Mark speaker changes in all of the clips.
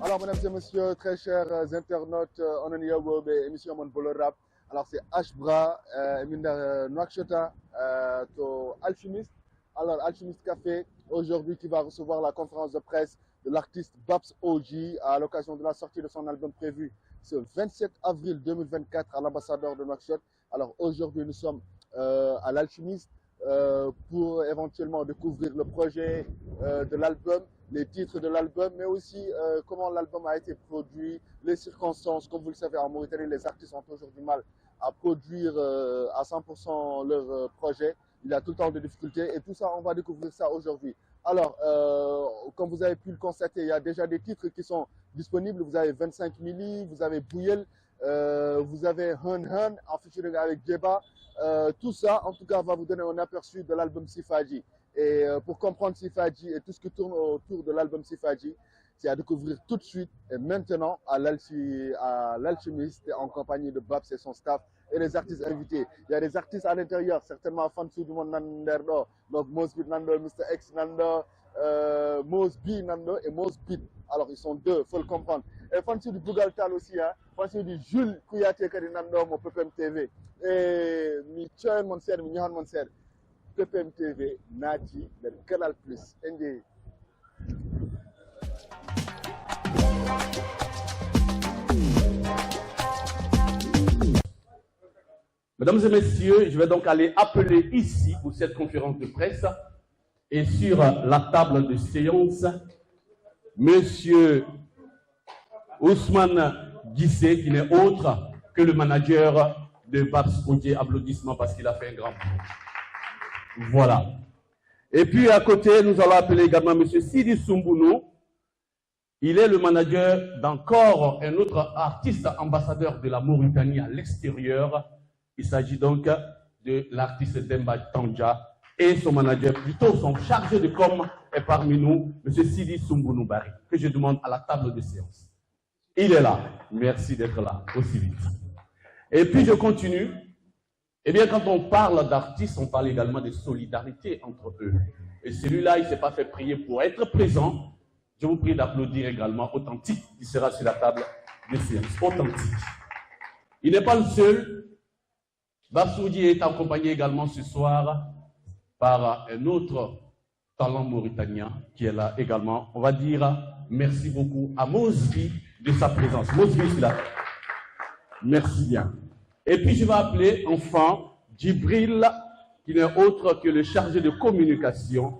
Speaker 1: Alors, mesdames et messieurs, très chers internautes, on est au émission Mon Bolo Rap. Alors, c'est Ashbra, Nouakchota, Alchimiste. Alors, Alchimiste Café, aujourd'hui, qui va recevoir la conférence de presse de l'artiste Babs OG à l'occasion de la sortie de son album prévu ce 27 avril 2024 à l'ambassadeur de Nouakchott. Alors, aujourd'hui, nous sommes à l'Alchimiste pour éventuellement découvrir le projet de l'album, les titres de l'album, mais aussi comment l'album a été produit, les circonstances. Comme vous le savez, en Mauritanie, les artistes ont toujours du mal à produire à 100% leur projet. Il y a tout le temps de difficultés et tout ça, on va découvrir ça aujourd'hui. Alors, comme vous avez pu le constater, il y a déjà des titres qui sont disponibles. Vous avez 25 Milli, vous avez Bouyel, vous avez Hun Hun en featuring avec Djeba. Tout ça, en tout cas, va vous donner un aperçu de l'album Sifaji. Et pour comprendre Sifaji et tout ce qui tourne autour de l'album Sifaji, c'est à découvrir tout de suite et maintenant à l'Alchimiste en compagnie de Babs et son staff et les artistes invités. Il y a des artistes à l'intérieur, certainement fans du monde Nanderdo, donc Mosbeat Nando, Mr. X Nando, Mosby Nando et Mosbeat. Alors ils sont deux, il faut le comprendre. Et fans du Bougal Tal aussi, hein, fans du Jules Kouyaté Kadi Nando, mon PPM TV. Et mi Tchoy Monser, mi Nyohan Monser. PPM TV, Nati, le Canal Plus. Indi.
Speaker 2: Mesdames et messieurs, je vais donc aller appeler ici pour cette conférence de presse et sur la table de séance, Monsieur Ousmane Guissé, qui n'est autre que le manager de Babs OG. Applaudissements parce qu'il a fait un grand boulot. Voilà. Et puis à côté, nous allons appeler également Monsieur Sidi Soumbounou. Il est le manager d'encore un autre artiste ambassadeur de la Mauritanie à l'extérieur. Il s'agit donc de l'artiste Demba Tandja et son manager, plutôt son chargé de com est parmi nous, M. Sidi Soumbounou Bari, que je demande à la table de séance. Il est là. Merci d'être là aussi vite. Et puis je continue. Eh bien, quand on parle d'artistes, on parle également de solidarité entre eux. Et celui-là, il ne s'est pas fait prier pour être présent. Je vous prie d'applaudir également Authentique, qui sera sur la table de séance. Authentique. Il n'est pas le seul. Babs OG est accompagné également ce soir par un autre talent mauritanien qui est là également. On va dire merci beaucoup à Mosby de sa présence. Mosby, c'est là. Merci bien. Et puis je vais appeler enfin Djibril, qui n'est autre que le chargé de communication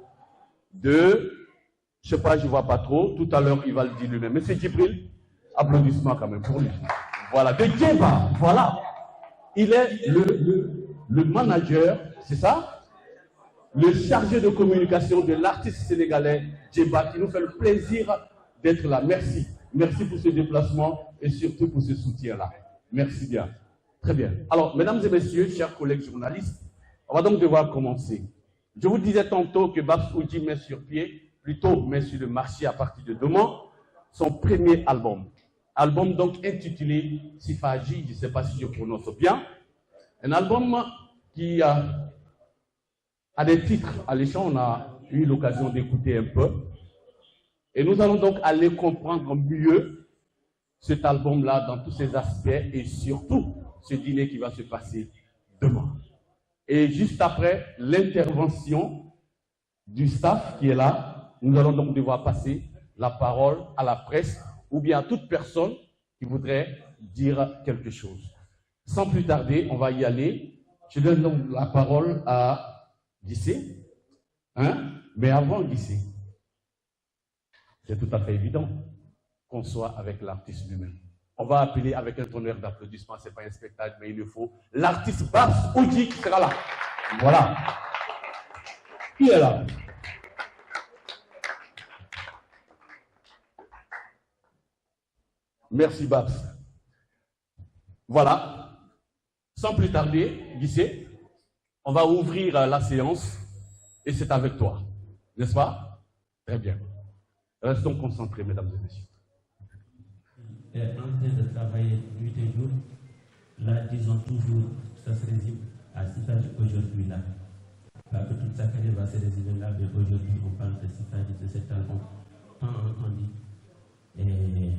Speaker 2: de, je ne sais pas, je ne vois pas trop, tout à l'heure il va le dire lui-même. Monsieur Djibril, applaudissements quand même pour lui. Voilà, de Djeba, voilà. Il est le manager, c'est ça? Le chargé de communication de l'artiste sénégalais Djeba, qui nous fait le plaisir d'être là. Merci. Merci pour ce déplacement et surtout pour ce soutien-là. Merci bien. Très bien. Alors, mesdames et messieurs, chers collègues journalistes, on va donc devoir commencer. Je vous disais tantôt que Babs OG met sur pied, plutôt met sur le marché à partir de demain, son premier album. Album donc intitulé Sifaji, je ne sais pas si je prononce bien. Un album qui a des titres alléchants, on a eu l'occasion d'écouter un peu. Et nous allons donc aller comprendre mieux cet album-là dans tous ses aspects et surtout ce dîner qui va se passer demain. Et juste après l'intervention du staff qui est là, nous allons donc devoir passer la parole à la presse ou bien à toute personne qui voudrait dire quelque chose. Sans plus tarder, on va y aller. Je donne donc la parole à Guissé. Hein? Mais avant Guissé, c'est tout à fait évident qu'on soit avec l'artiste lui-même. On va appeler avec un tonnerre d'applaudissements, ce n'est pas un spectacle, mais il le faut. L'artiste Babs OG qui sera là. Voilà. Qui est là? Merci, Babs. Voilà. Sans plus tarder, Guissé, on va ouvrir la séance et c'est avec toi. N'est-ce pas? Très bien. Restons concentrés, mesdames et messieurs.
Speaker 3: En train de travailler nuit et jour, là, disons toujours, ça se résume à Sifadi aujourd'hui là. Pas que toute sa carrière va se résumer là, mais aujourd'hui, on parle de Sifadi, de cet album tant entendu. Et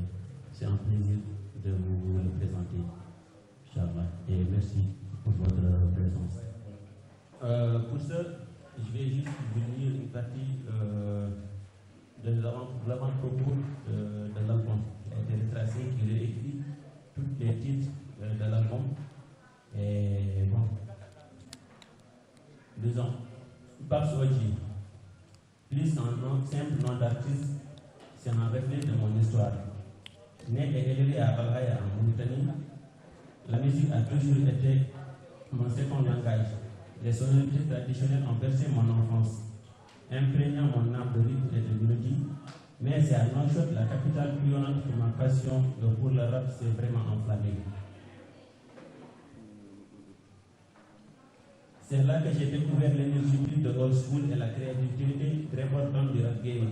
Speaker 3: c'est un plaisir de vous le présenter, Inch'Allah. Et merci pour votre présence. Pour ça, je vais juste vous lire une partie de l'avant-propos de l'album. Il a été retracé, qui réécrit tous les titres de l'album. Et bon, disons, Babs Oji, plus qu'un simple nom d'artiste, c'est un reflet de mon histoire. Né et élevé à Balhaïa en Mauritanie, la musique a toujours été mon second langage. Les sonorités traditionnelles ont bercé mon enfance, imprégnant mon âme de rythme et de mélodie. Mais c'est à Nouakchott, la capitale bouillonnante, que ma passion pour le rap s'est vraiment enflammée. C'est là que j'ai découvert l'énergie de old school et la créativité très importante du rap game.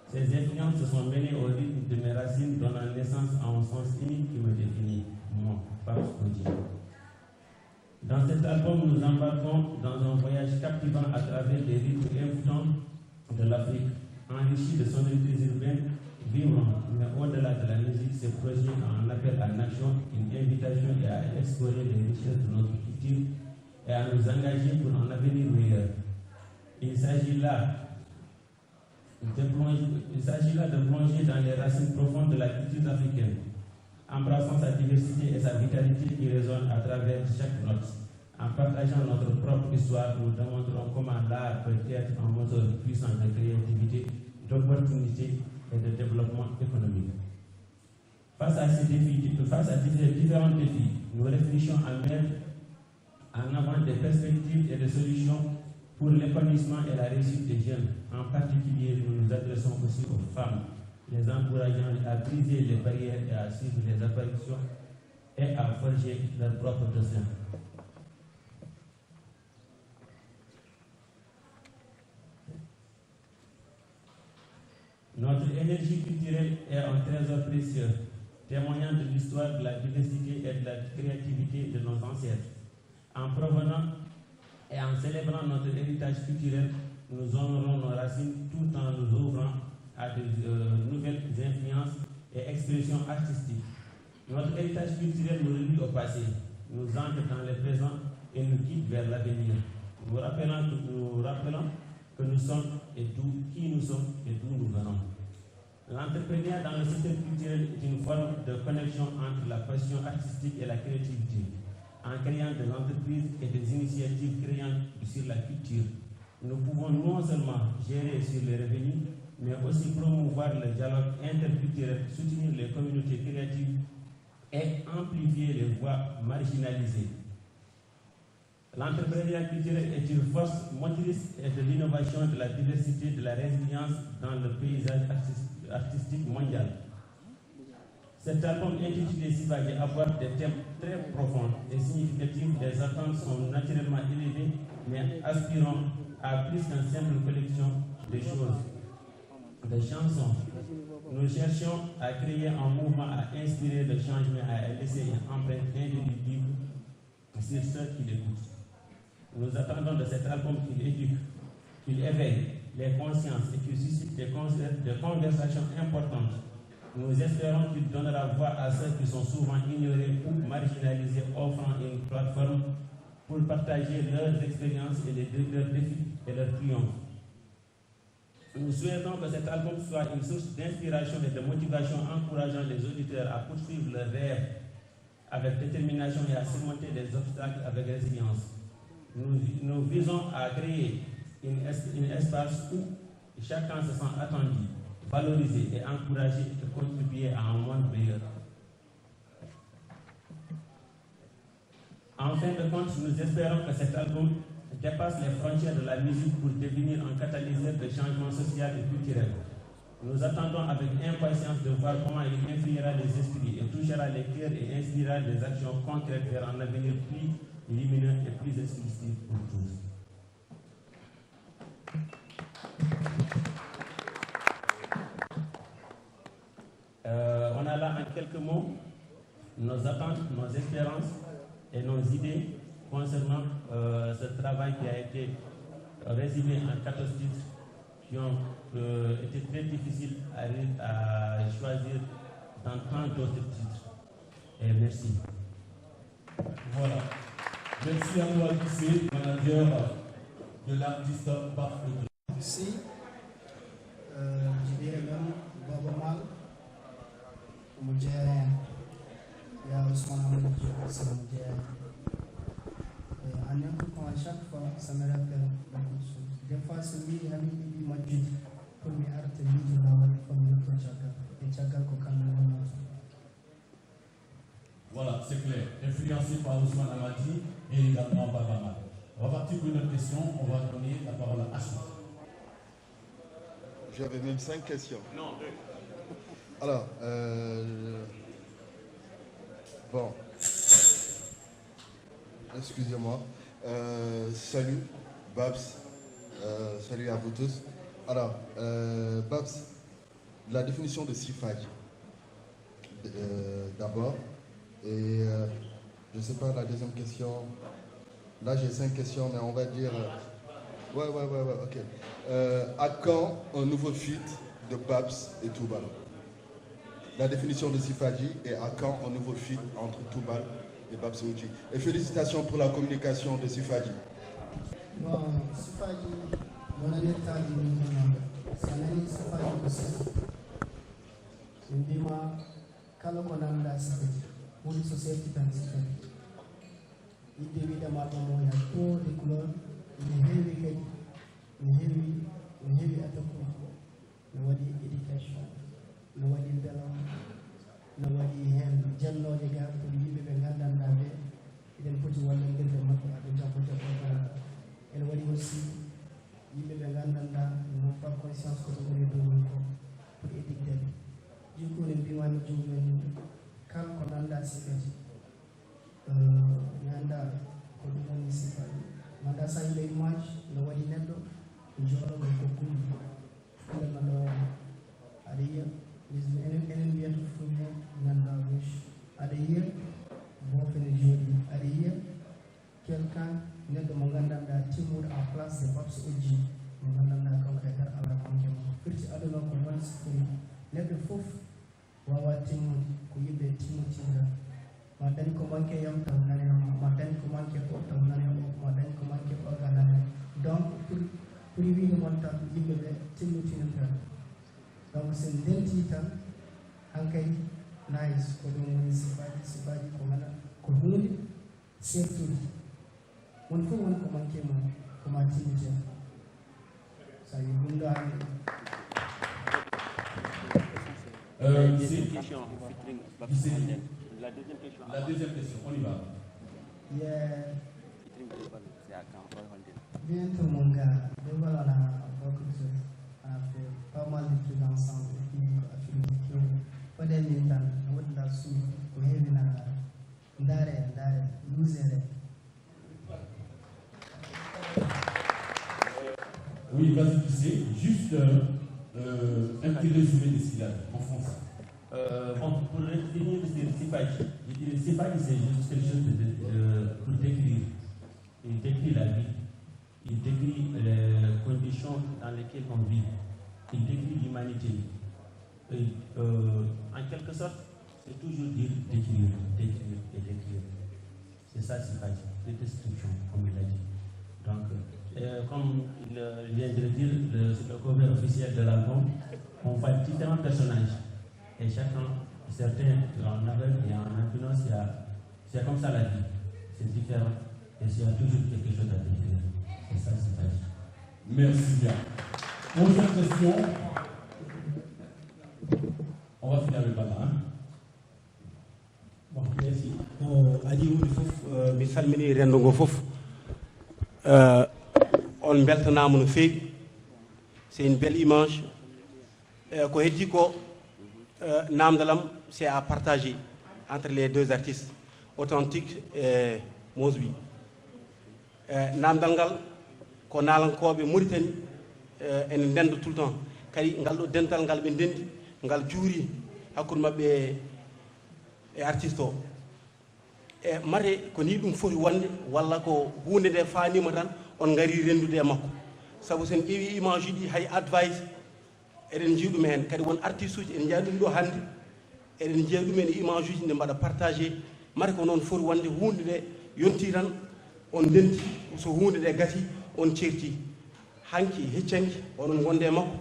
Speaker 3: Ces influences se sont mêlées au rythme de mes racines, donnant naissance à un sens unique qui me définit, moi, Babs Oji. Dans cet album, nous embarquons dans un voyage captivant à travers les rythmes envoûtants de l'Afrique, enrichi de sonorités urbaines vibrantes, mais au-delà de la musique, ce projet a un appel à l'action, une invitation à explorer les richesses de notre culture et à nous engager pour un avenir meilleur. Il s'agit là de plonger dans les racines profondes de la culture africaine, embrassant sa diversité et sa vitalité qui résonnent à travers chaque note. En partageant notre propre histoire, nous démontrons comment l'art peut être un moteur puissant de créativité, d'opportunité et de développement économique. Face à ces différents défis, nous réfléchissons à mettre en avant des perspectives et des solutions pour l'épanouissement et la réussite des jeunes. En particulier, nous nous adressons aussi aux femmes, les encourageant à briser les barrières et à suivre les apparitions et à forger leur propre destin. Notre énergie culturelle est un trésor précieux, témoignant de l'histoire, de la diversité et de la créativité de nos ancêtres. En provenant et en célébrant notre héritage culturel, nous honorons nos racines tout en nous ouvrant à de nouvelles influences et expressions artistiques. Notre héritage culturel nous relie au passé, nous ancre dans le présent et nous guide vers l'avenir. Nous rappelons que nous sommes et qui nous sommes et d'où nous venons. L'entrepreneuriat dans le secteur culturel est une forme de connexion entre la passion artistique et la créativité, en créant des entreprises et des initiatives créant sur la culture. Nous pouvons non seulement gérer sur les revenus, mais aussi promouvoir le dialogue interculturel, soutenir les communautés créatives et amplifier les voix marginalisées. L'entrepreneuriat culturel est une force motrice et de l'innovation, de la diversité, de la résilience dans le paysage artistique mondial. Cet album intitulé Sifadi aborde des thèmes très profonds et significatifs. Les attentes sont naturellement élevées, mais aspirant à plus qu'une simple collection de choses, de chansons. Nous cherchons à créer un mouvement, à inspirer le changement, à laisser une empreinte indélébile sur ceux qui l'écoutent. Nous attendons de cet album qu'il éduque, qu'il éveille les consciences et qu'il suscite des conversations importantes. Nous espérons qu'il donnera voix à ceux qui sont souvent ignorés ou marginalisés, offrant une plateforme pour partager leurs expériences et leurs défis et leurs triomphes. Nous souhaitons que cet album soit une source d'inspiration et de motivation, encourageant les auditeurs à poursuivre leurs rêves avec détermination et à surmonter les obstacles avec résilience. Nous visons à créer un espace où chacun se sent attendu, valorisé et encouragé de contribuer à un monde meilleur. En fin de compte, nous espérons que cet album dépasse les frontières de la musique pour devenir un catalyseur de changement social et culturel. Nous attendons avec impatience de voir comment il influera les esprits et touchera les cœurs et inspirera des actions concrètes vers un avenir plus lumineux et plus exclusif pour tous. On a là en quelques mots nos attentes, nos espérances et nos idées concernant ce travail qui a été résumé en 14 titres qui ont été très difficiles à choisir dans tant d'autres titres. Et merci.
Speaker 4: Voilà. Merci à toi, Alexis, manager de l'artiste Babs OG.
Speaker 5: Merci. Je dirais même Baba Mal, mon gérant. Il y a Ousmane Amadou qui est mon gérant. En écoutant à chaque fois, ça me rappelle beaucoup de choses. Des fois, c'est lui qui m'a dit pour mes arts, lui qui m'a dit comme le Tchagal. Et Tchagal, qu'on a.
Speaker 4: Voilà, c'est clair. Influencé par Ousmane Amadi et également Baba Mal. On va partir pour une autre question. On va donner la parole à Ashma.
Speaker 1: J'avais même 5 questions.
Speaker 2: Non, 2.
Speaker 1: Alors, bon, excusez-moi. Salut, Babs. Salut à vous tous. Alors, Babs, la définition de Sifaji, d'abord. Et je ne sais pas, la deuxième question. Là, j'ai 5 questions, mais on va dire. Ouais, ok. À quand un nouveau feat de Babs et Toubal? La définition de Sifaji et à quand un nouveau feat entre Toubal et Babs OG? Et félicitations pour la communication de Sifaji.
Speaker 5: Bon, Sifaji, mon état de Nigeria, c'est un ami Sifaji aussi. Je me dis, moi, quand on a la Sifaji, pour une société dans Sifaji, il devait d'abord il y a trop de couleurs, il est heavy attaque, no waɗi éducation, no waɗi belam, no waɗi hen jalloje ga pour yimɓe ɓe gandanɗa ɓe eɗen poti wallondirde makko aɓe jabbo ene waɗi aussi yimɓe ɓe gandanɗa non pas conscience koto woni dow mum ko pour édictede jikkone mbimami jomjoni kala ko nanda sikati mi anda ko ɗum woni sifaji manda sa yimɓe image no waɗi neɗɗo jooɗoɓe ko gummi fulanaɗo aɗa yiya enen mbiyata fulɓe ganda gauche aɗa yiya bofene jooɗi aɗa yiya quelqu'un neɗɗo mo gandanɗa timmuɗo en place de Babs OG mo gandanɗa kanko e kar ala konke mo firti aduna ko noon sifori neɗɗo fof wawa timmude ko yimɓe timmutinga ma dañi ko manque yam taw nanema ma dañi ko manque ko taw nanema ma dañi ko manque ko ga nanema donc pour wiide mon tan yimɓe ɓe timmutina tan donc sen ndenti tan hankay nice ko ɗum woni sifaji ko mana ko hunde sertude won fof woni ko manque ma koma timmiten sa yi ɗum ɗo ani
Speaker 3: La deuxième question.
Speaker 4: La deuxième question, on y va.
Speaker 5: Yeah. Bientôt mon gars, voilà, on a beaucoup de choses. On a fait pas mal de trucs ensemble. Et puis, on a fait pas des militants, on a fait la soupe, on a fait la ndare, loser.
Speaker 4: Oui, vas-y, tu sais, juste un petit résumé de ce qu'il a en français.
Speaker 3: Bon, pour revenir sur Sifaji, Sifaji c'est juste quelque chose pour décrire. Il décrit la vie, il décrit les conditions dans lesquelles on vit, il décrit l'humanité. En quelque sorte, c'est toujours dire décrire. C'est ça Sifaji, c'est description, comme il a dit. Donc, comme il vient de le dire, sur le cover officiel de l'album, on voit différents personnages. Et chacun, certains en aveugle et en albinos, c'est comme ça la vie. C'est différent. Et il y a toujours quelque chose à décrire. C'est ça, c'est pas dit.
Speaker 4: Merci bien. Prochaine question. On va finir avec Baba.
Speaker 6: Bon, merci. Adi wuri fof mi salmini rendogo fof
Speaker 3: on beltanama no feewi. C'est une belle image. Ko heddi ko namdalam c'est à partager entre les deux artistes, Authentique et Mosby. Namdal ngal ko nalankoɓe Mauritanie ene ndenda tout le temps kadi ngal ɗo dental ngal ɓe ndendi ngal juuri hakkude maɓɓe e artiste o e mate ko ni ɗum foti wonde walla ko hunde nde fanima tan on gari rendude e makko sabu sen ƴeewi image uji ɗi hay advice eɗen jiiɗum hen kadi won artiste uji en jiya ɗum ɗo hannde eɗen jiya ɗumen e image uji nde mbaɗa partagé mate ko noon foti wonde hunde nde yonti tan on denti so hunde nde gati on certi hanki heccanki onon gonde e makko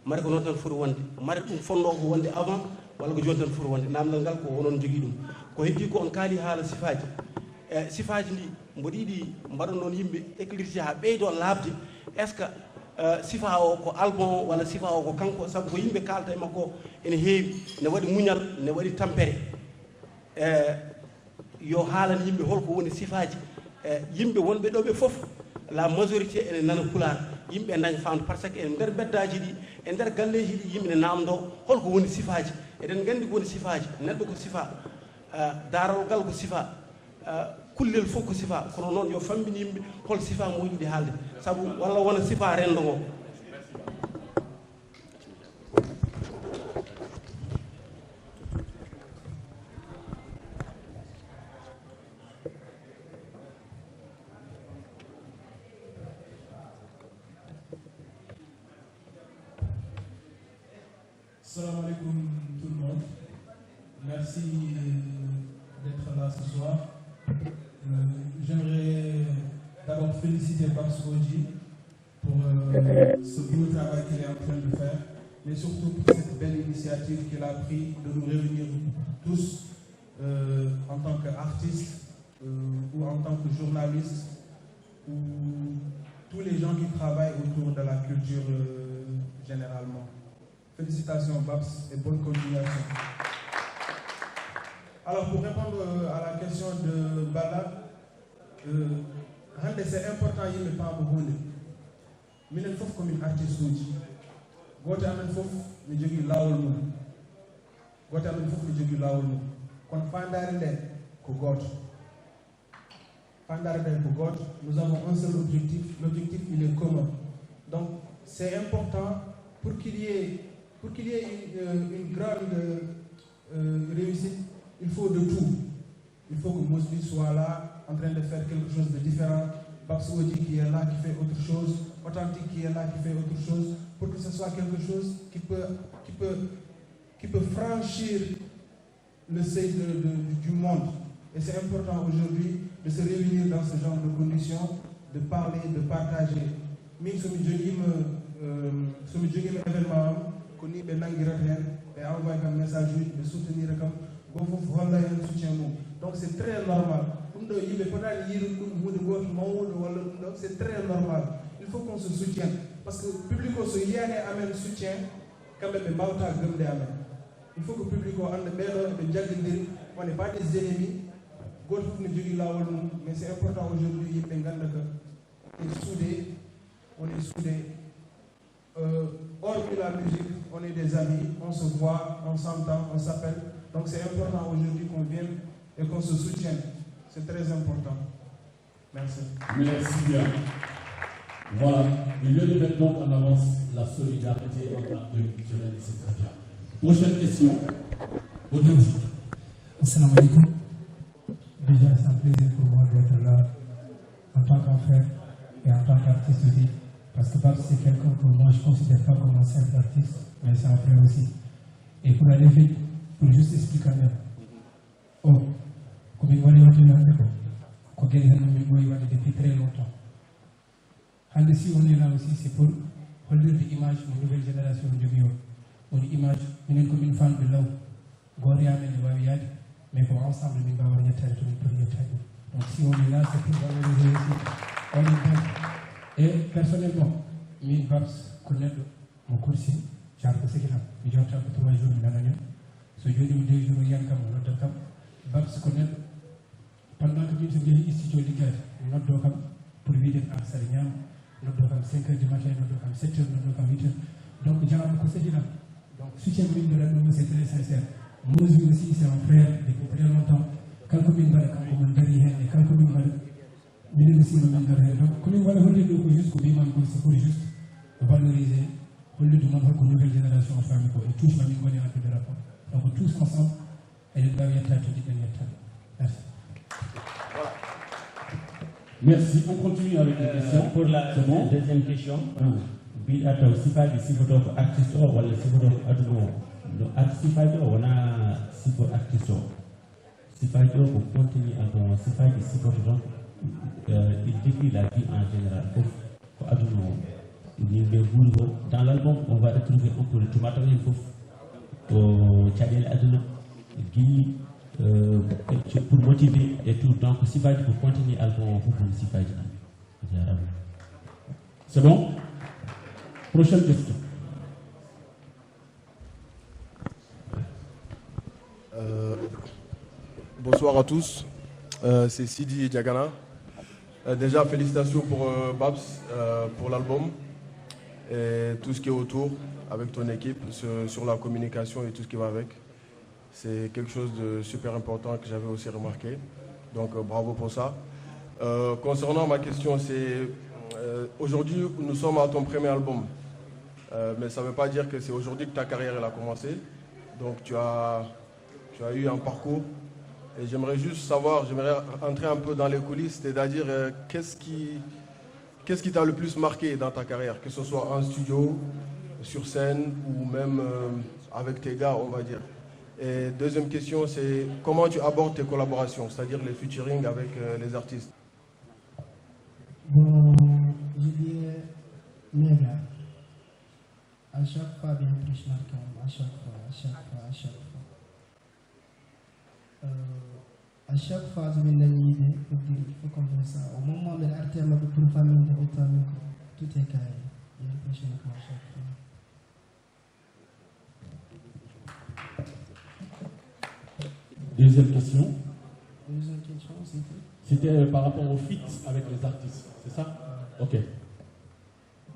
Speaker 3: mate ko noon tan foti wonde mate ɗum fonno ko wonde avant walla ko joni tan foti wonde namdal ngal ko onon jogui ɗum ko heddi ko on kaali haala sifaji e sifaji ndi mboɗo yiɗi mbaɗon noon yimɓe éclairci ha ɓeydo labde est ce que sifa o ko album walla sifa o ko kanko sabu ko yimɓe kalta e makko ene heewi ne waɗi muñal ne waɗi tampere yo haalan yimɓe holko woni sifaji yimɓe wonɓe ɗo ɓe fof la majorité ene nana pulaar yimɓe dañ famde par ce que en nder beddaji ɗi e nder galleji ɗi yimɓe ne namdo holko woni sifaji eɗen gandi ko woni sifaji neɗɗo ko sifa darol ngal ko sifa kullel fof ko sifa kono noon yo fambini yimɓe hol sifa mo yiɗi haalde sabu walla wona sifa rendo ngo.
Speaker 6: Salam alaikum tout le monde. Merci d'être là ce soir. J'aimerais d'abord féliciter Babs Oji pour ce beau travail qu'il est en train de faire, mais surtout pour cette belle initiative qu'il a pris de nous réunir tous en tant qu'artistes ou en tant que journalistes ou tous les gens qui travaillent autour de la culture généralement. Félicitations Babs et bonne continuation. Alors pour répondre à la question de Bala, c'est important de ne pas beaucoup. Mais il faut comme une artiste aussi. Gote amen fof ne jogi lawol mum. Gote amen fof ne jogi lawol mum. Kon fandare nde ko goto. Fandare nde ko goto. Nous avons un seul objectif. L'objectif il est commun. Donc c'est important pour qu'il y ait une grande réussite. Il faut de tout. Il faut que Mosby soit là, en train de faire quelque chose de différent. Babs Oji qui est là, qui fait autre chose. Authentique qui est là, qui fait autre chose. Pour que ce soit quelque chose qui peut franchir le seuil du monde. Et c'est important aujourd'hui de se réunir dans ce genre de conditions, de parler, de partager. Min somi jogima événement ko ni ɓe nanguirata hen ɓe envoyé kam message uji ɓe soutenir kam go fof holla hen soutien mum. Donc c'est très normal ɗum ɗo yimɓe potani yiirude ɗum hunde goto mawɗo walla ɗum ɗo c'est très normal. Il faut qu'on se soutienne parce que public o so yiyani amen soutien kamɓe ɓe mbawta gëmde amen. Il faut que public o anda ɓeɗo ɓe jaggodiri on n'est pas des ennemis goto fof ne jogui lawol mum. Mais c'est important aujourd'hui yimɓe ganda que on est soudés. Hors de la musique, on est des amis, on se voit, on s'entend, on s'appelle. Donc c'est important aujourd'hui qu'on vienne et qu'on se soutienne. C'est très important. Merci.
Speaker 4: Merci bien. Voilà. Il y a de mettre donc en avance la solidarité entre acteurs culturels et c'est très bien. Prochaine question.
Speaker 7: Assalamu alaikum. Déjà, c'est un plaisir pour moi d'être là en tant qu'enfant et en tant qu'artiste aussi. Parce que Babs, c'est quelqu'un que moi je ne considère pas comme un simple artiste, mais c'est un frère aussi. Et pour aller vite, pour juste expliquer bien. Oh, comme il va aller depuis très longtemps. Et si on est là aussi, c'est pour relever l'image de la nouvelle génération de Bio. Une image, une comme une femme de l'eau. Goria, mais pour ensemble, nous allons avoir une première taille. Donc si on est là, c'est pour valoriser aussi. On est bien. Et personnellement, je connais mon cours ici, j'ai un peu ce qu'il a. J'ai un peu 3 jours de l'année. Ce jour où 2 jours, il y a un peu de temps. Babs connaît pendant que je suis ici, je suis pour wiide en saɗa ñaama noddo kam 5 heures du matin noddo kam 7 heures noddo kam 8 heures donc jaama ko sedilam donc soutien min mbiɗa ɗum c'est très sincère Mosi aussi c'est un frère depuis très longtemps kanko min mbaɗa kanko mon dari hen e kanko min mbaɗa minen aussi min dara hen donc komin waɗa hollide ɗo ko juste ko mbimam ko c'est pour juste valoriser hollude moon holko nouvelle génération o faami ko e touche min goni en de rapport donc tous ensemble eɗen mbawi yettade to jiɗɗen yettade merci.
Speaker 4: Merci. On continue avec les questions.
Speaker 3: Pour la deuxième question, biɗa taw sifaji sifoto ko artiste o walla sifoto ko aduna o no sifaji o wona sifo artiste o sifaji o ko continue album o sifaji sifoto ton il décrit la vie en général ko aduna o yimɓe guuri ko dans l'album on va retrouver un peu de tomata hen foof ko caɗele aduna guilli pour motiver et tout donc sifaji pour continuer album pour sifaji am.
Speaker 4: C'est bon? Prochaine question.
Speaker 8: Bonsoir à tous, c'est Sidi Diagana. Déjà félicitations pour Babs pour l'album et tout ce qui est autour avec ton équipe sur la communication et tout ce qui va avec. C'est quelque chose de super important que j'avais aussi remarqué. Donc bravo pour ça. Concernant ma question, c'est aujourd'hui nous sommes à ton premier album. Mais ça ne veut pas dire que c'est aujourd'hui que ta carrière elle a commencé. Donc tu as eu un parcours. Et j'aimerais juste savoir, j'aimerais entrer un peu dans les coulisses, c'est-à-dire qu'est-ce qui t'a le plus marqué dans ta carrière, que ce soit en studio, sur scène ou même avec tes gars, on va dire. Et deuxième question, c'est comment tu abordes tes collaborations, c'est-à-dire les featuring avec les artistes.
Speaker 5: Bon, je dirais Nega. À chaque fois, bien plus marquant, à chaque fois. À chaque fois, je viens d'y idée pour dire il faut qu'on fasse ça. Au moment où l'artiste m'a pour famille de tout est carré. Il y a une prochaine fois à chaque fois.
Speaker 4: Deuxième question.
Speaker 5: Deuxième question,
Speaker 4: c'était par rapport au feat avec les artistes, c'est ça? Ok.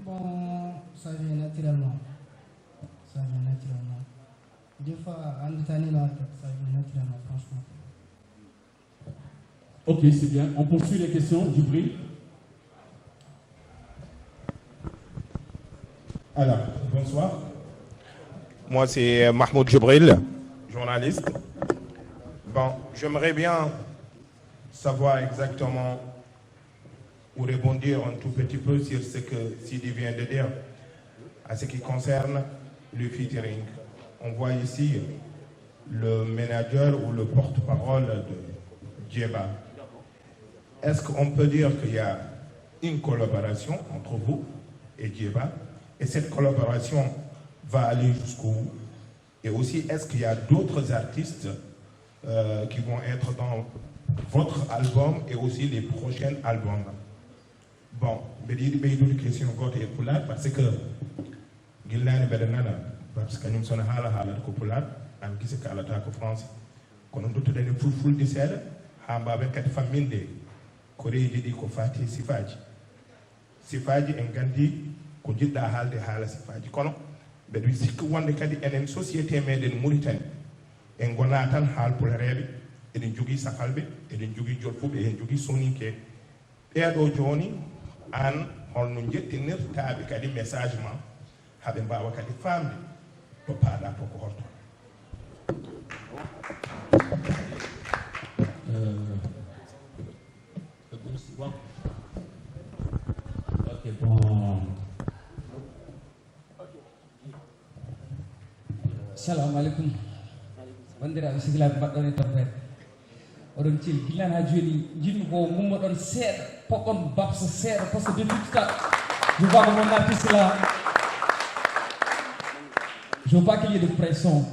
Speaker 5: Bon, ça vient naturellement. Des fois, en détaillant, ça vient naturellement, franchement.
Speaker 4: Ok, c'est bien. On poursuit les questions. Djibril.
Speaker 9: Alors, bonsoir. Moi, c'est Mahmoud Djibril, journaliste. Bon, j'aimerais bien savoir exactement ou rebondir un tout petit peu sur ce que Sidi vient de dire à ce qui concerne le featuring. On voit ici le manager ou le porte-parole de Djeba. Est-ce qu'on peut dire qu'il y a une collaboration entre vous et Djeba? Et cette collaboration va aller jusqu'où? Et aussi, est-ce qu'il y a d'autres artistes qui vont être dans votre album et aussi les prochains albums? Bon, je vais dire une question parce que parce que nous sommes en Polar, en qui en France. Quand on doit donner full de sel, on va avec 4 familles de Corée dit ko fati sifaji en gandi ko jidda haalde haala sifaji kono be du sikku wonde kadi enen société meden Mauritanie en gona tan haal pulareebe eden jogi safalbe eden jogi jolfube en jogi soninke do joni an holno jettinirtaabe kadi message ma habe mbawa kadi famde to paada to ko horto.
Speaker 3: Ok, bon.
Speaker 10: Assalamu alaikum. Bandiraɓe sigilaɓe mbaɗɗon e tampere oɗon cili gillan ha joni jinmi ko gummoɗon seeɗa poɗɗon babsa seeɗa par ce que depuis tout à je vois que mon artiste là je vois qu'il y a de pression.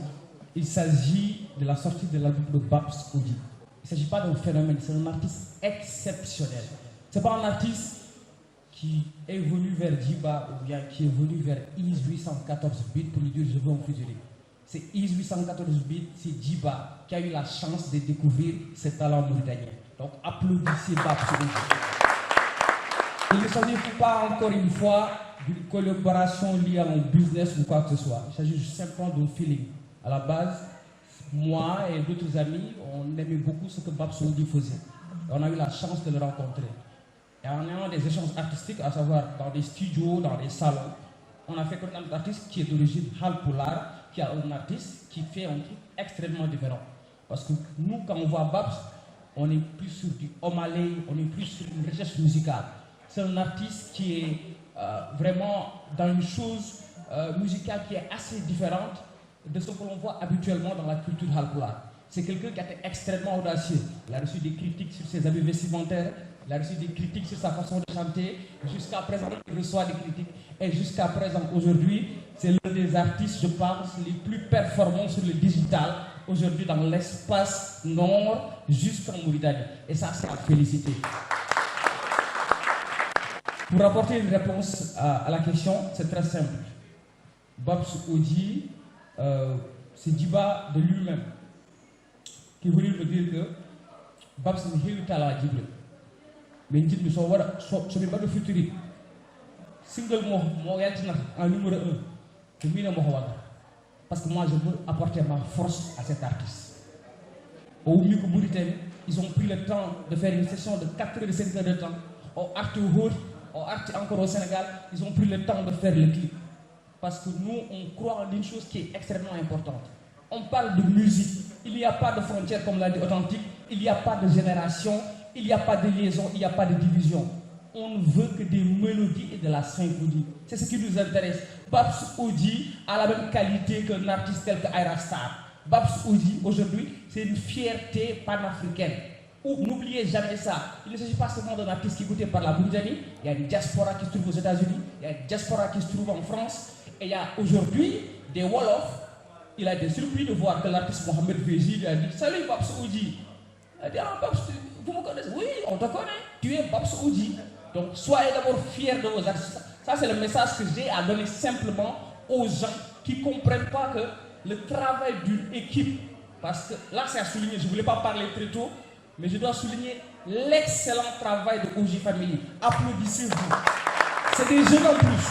Speaker 10: Il s'agit de la sortie de l'album de Babs Oji. Il ne s'agit pas d'un phénomène, c'est un artiste exceptionnel. Ce n'est pas un artiste qui est venu vers Djiba ou bien qui est venu vers Ease 814 bits pour lui dire je veux en featuring. C'est Ease 814 bits, c'est Djiba qui a eu la chance de découvrir ce talent mauritanien. Donc applaudissez Babs Oji. Il ne s'agit pas encore une fois d'une collaboration liée à mon business ou quoi que ce soit. Il s'agit simplement d'un feeling. À la base, moi et d'autres amis, on aimait beaucoup ce que Babs Oudji faisait. Et on a eu la chance de le rencontrer. Et en ayant des échanges artistiques, à savoir dans des studios, dans des salons, on a fait connaître un artiste qui est d'origine Halpulaar, qui est un artiste qui fait un truc extrêmement différent. Parce que nous, quand on voit Babs, on est plus sur du Omalay, on est plus sur une recherche musicale. C'est un artiste qui est vraiment dans une chose musicale qui est assez différente de ce que l'on voit habituellement dans la culture Halpulaar. C'est quelqu'un qui a été extrêmement audacieux. Il a reçu des critiques sur ses habits vestimentaires, il a reçu des critiques sur sa façon de chanter. Jusqu'à présent, il reçoit des critiques. Et jusqu'à présent, aujourd'hui, c'est l'un des artistes, je pense, les plus performants sur le digital, aujourd'hui dans l'espace nord jusqu'en Mauritanie. Et ça, c'est à féliciter. Pour apporter une réponse à la question, c'est très simple. Babs Oudji, c'est Djiba de lui-même qui voulait me dire que Babs n'est pas talent Djibril. Mais Djibril, je ne suis pas de futuriste. Single en numéro 1, c'est mieux parce que moi je veux apporter ma force à cet artiste. Au Miko Mauritanie, ils ont pris le temps de faire une session de 4 heures et 5 heures de temps. Au Arte Hood, au Arte encore au Sénégal, ils ont pris le temps de faire le clip. Parce que nous, on croit en une chose qui est extrêmement importante. On parle de musique. Il n'y a pas de frontières, comme l'a dit Authentique. Il n'y a pas de génération. Il n'y a pas de liaison. Il n'y a pas de division. On ne veut que des mélodies et de la symphonie. C'est ce qui nous intéresse. Babs Oudji a la même qualité qu'un artiste tel que Ayra Starr. Babs Oudji, aujourd'hui, c'est une fierté panafricaine. N'oubliez jamais ça. Il ne s'agit pas seulement d'un artiste qui est écouté par la Mauritanie. Il y a une diaspora qui se trouve aux États-Unis. Il y a une diaspora qui se trouve en France. Et il y a aujourd'hui des Wolofs. Il a été surpris de voir que l'artiste Mohamed Veji lui a dit « Salut Babs Oudji ». Il a dit « Ah Babs, vous me connaissez ?» « Oui, on te connaît. Tu es Babs Oudji. » Donc soyez d'abord fiers de vos artistes. Ça c'est le message que j'ai à donner simplement aux gens qui ne comprennent pas que le travail d'une équipe, parce que là c'est à souligner, je ne voulais pas parler très tôt, mais je dois souligner l'excellent travail de Oudji Family. Applaudissez-vous. C'est des jeunes en plus.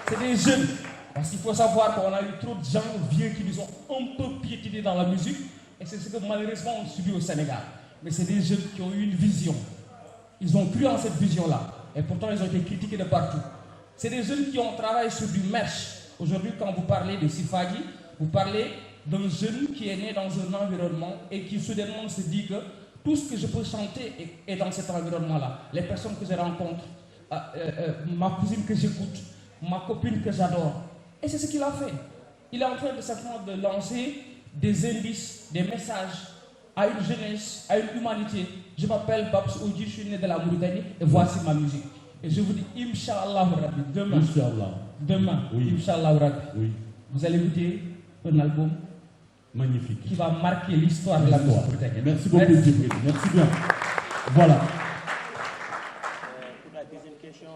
Speaker 10: C'est des jeunes. Parce qu'il faut savoir qu'on a eu trop de gens vieux qui nous ont un peu piétinés dans la musique. Et c'est ce que malheureusement on subit au Sénégal. Mais c'est des jeunes qui ont eu une vision. Ils ont cru en cette vision-là. Et pourtant ils ont été critiqués de partout. C'est des jeunes qui ont travaillé sur du merch. Aujourd'hui quand vous parlez de Sifadi, vous parlez d'un jeune qui est né dans un environnement et qui soudainement se dit que tout ce que je peux chanter est dans cet environnement-là. Les personnes que je rencontre, ma cousine que j'écoute, ma copine que j'adore. Et c'est ce qu'il a fait. Il est en train de simplement de lancer des indices, des messages à une jeunesse, à une humanité. Je m'appelle Babs Oudji, je suis né de la Mauritanie et voici ma musique. Et je vous dis, Inch'Allah Rabbi, demain, oui. Inch'Allah Rabbi, oui. Vous allez goûter un album magnifique qui va marquer l'histoire de la musique mauritanienne.
Speaker 4: Merci beaucoup, Djibril. Merci bien. Voilà.
Speaker 11: Pour la deuxième question,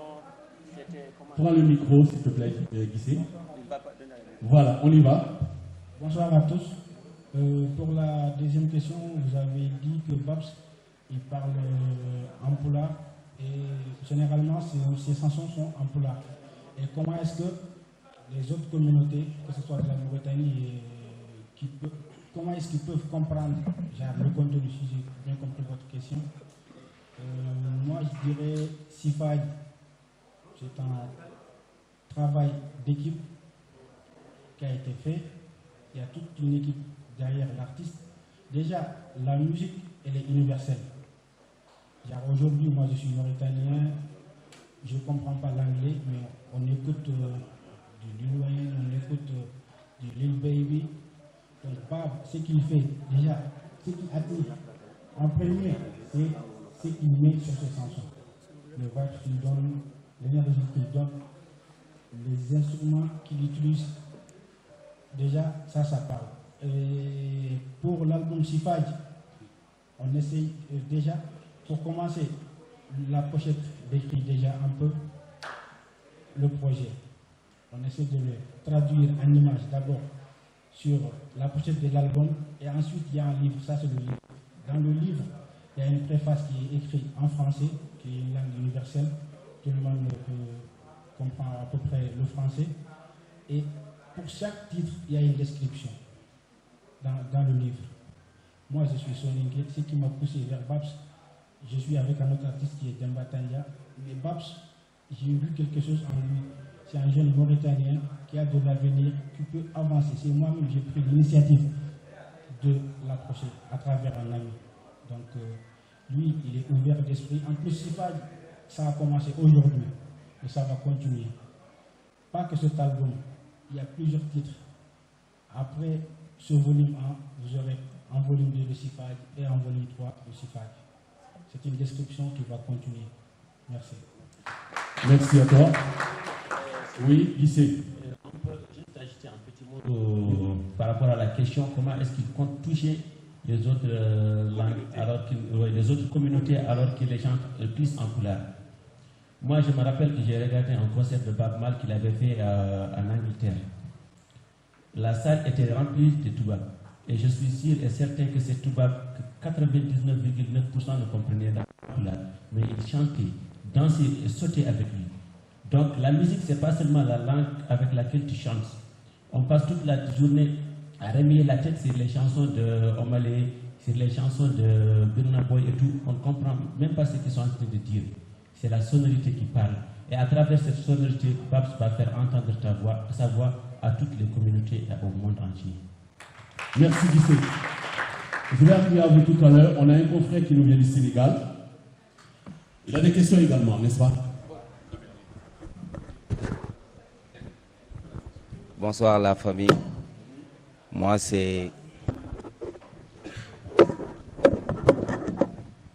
Speaker 11: c'était comment...
Speaker 4: Prends le micro, s'il te plaît, Guissé. Voilà, on y va.
Speaker 12: Bonsoir à tous. Pour la deuxième question, vous avez dit que Babs, il parle en pulaar et généralement ses chansons sont en pulaar. Et comment est-ce que les autres communautés, que ce soit de la Mauritanie, comment est-ce qu'ils peuvent comprendre genre, le contenu, si j'ai bien compris votre question. Moi, je dirais Sifadi, c'est un travail d'équipe qui a été fait. Il y a toute une équipe derrière l'artiste. Déjà, la musique, elle est universelle. Aujourd'hui, moi, je suis mauritanien, je ne comprends pas l'anglais, mais on écoute du Lil Wayne, on écoute du Lil Baby. Donc, Bab, ce qu'il fait, déjà, ce qu'il attire en premier, c'est ce qu'il met sur ses chansons. Le vibe qu'il donne, l'énergie qu'il donne, les instruments qu'il utilise. Déjà, ça parle. Et pour l'album Sifadi, on essaye déjà, pour commencer, la pochette décrit déjà un peu le projet. On essaie de le traduire en images d'abord sur la pochette de l'album et ensuite il y a un livre, ça c'est le livre. Dans le livre, il y a une préface qui est écrite en français, qui est une langue universelle, tout le monde comprend à peu près le français. Et pour chaque titre, il y a une description dans le livre. Moi, je suis Soninké. Ce qui m'a poussé vers Babs, je suis avec un autre artiste qui est Demba Tanja. Mais Babs, j'ai vu quelque chose en lui. C'est un jeune Mauritanien qui a de l'avenir, qui peut avancer. C'est moi-même, j'ai pris l'initiative de l'approcher à travers un ami. Donc, lui, il est ouvert d'esprit. En plus, ça a commencé aujourd'hui, et ça va continuer. Pas que cet album, il y a plusieurs titres. Après ce volume 1, vous aurez en volume 2 le Sifaj et en volume 3 le Sifaj. C'est une description qui va continuer. Merci.
Speaker 2: Merci à toi. Oui, lycée.
Speaker 3: On peut juste ajouter un petit mot par rapport à la question comment est-ce qu'il compte toucher les autres langues, les autres communautés alors qu'il les chante plus en couleur. Moi, je me rappelle que j'ai regardé un concert de Bob Marley qu'il avait fait en Angleterre. La salle était remplie de Toubab. Et je suis sûr et certain que ces Toubab, 99,9% ne comprenaient la couleur. Mais ils chantaient, dansaient et sautaient avec lui. Donc la musique, ce n'est pas seulement la langue avec laquelle tu chantes. On passe toute la journée à remuer la tête sur les chansons de Omalé, sur les chansons de Burna Boy et tout. On ne comprend même pas ce qu'ils sont en train de dire. C'est la sonorité qui parle. Et à travers cette sonorité, Babs va faire entendre sa voix à toutes les communautés et au monde entier.
Speaker 2: Merci Guissé. Je vais appuyer à vous tout à l'heure. On a un confrère qui nous vient du Sénégal. Il a des questions également, n'est-ce pas?
Speaker 13: Bonsoir la famille. Moi c'est...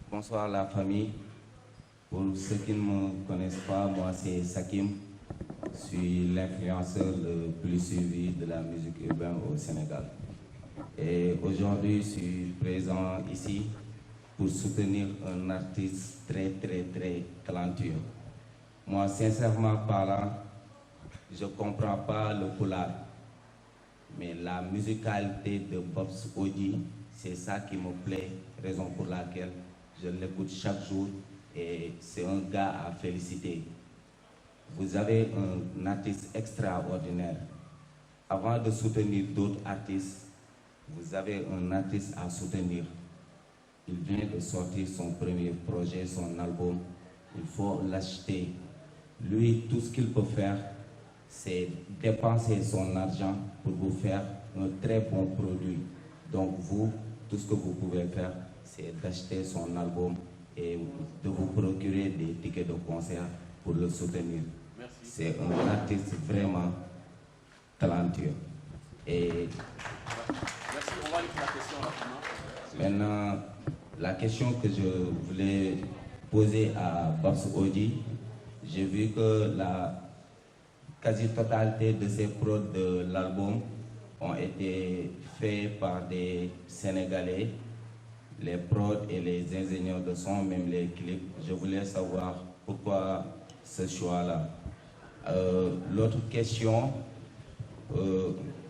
Speaker 13: Bonsoir la famille. Pour ceux qui ne me connaissent pas, moi c'est Sakim. Je suis l'influenceur le plus suivi de la musique urbaine au Sénégal. Et aujourd'hui, je suis présent ici pour soutenir un artiste très talentueux. Moi, sincèrement parlant, je ne comprends pas le polar, mais la musicalité de Babs Oji, c'est ça qui me plaît, raison pour laquelle je l'écoute chaque jour et c'est un gars à féliciter. Vous avez un artiste extraordinaire. Avant de soutenir d'autres artistes, vous avez un artiste à soutenir. Il vient de sortir son premier projet, son album. Il faut l'acheter. Lui, tout ce qu'il peut faire, c'est dépenser son argent pour vous faire un très bon produit. Donc vous, tout ce que vous pouvez faire, c'est d'acheter son album et de vous procurer des tickets de concert pour le soutenir. C'est un artiste vraiment talentueux. Et
Speaker 2: merci, on va aller pour la question rapidement.
Speaker 13: Maintenant, la question que je voulais poser à Babs Oji, j'ai vu que la quasi-totalité de ces prods de l'album ont été faits par des Sénégalais, les prods et les ingénieurs de son, même les clips. Je voulais savoir pourquoi ce choix-là. L'autre question,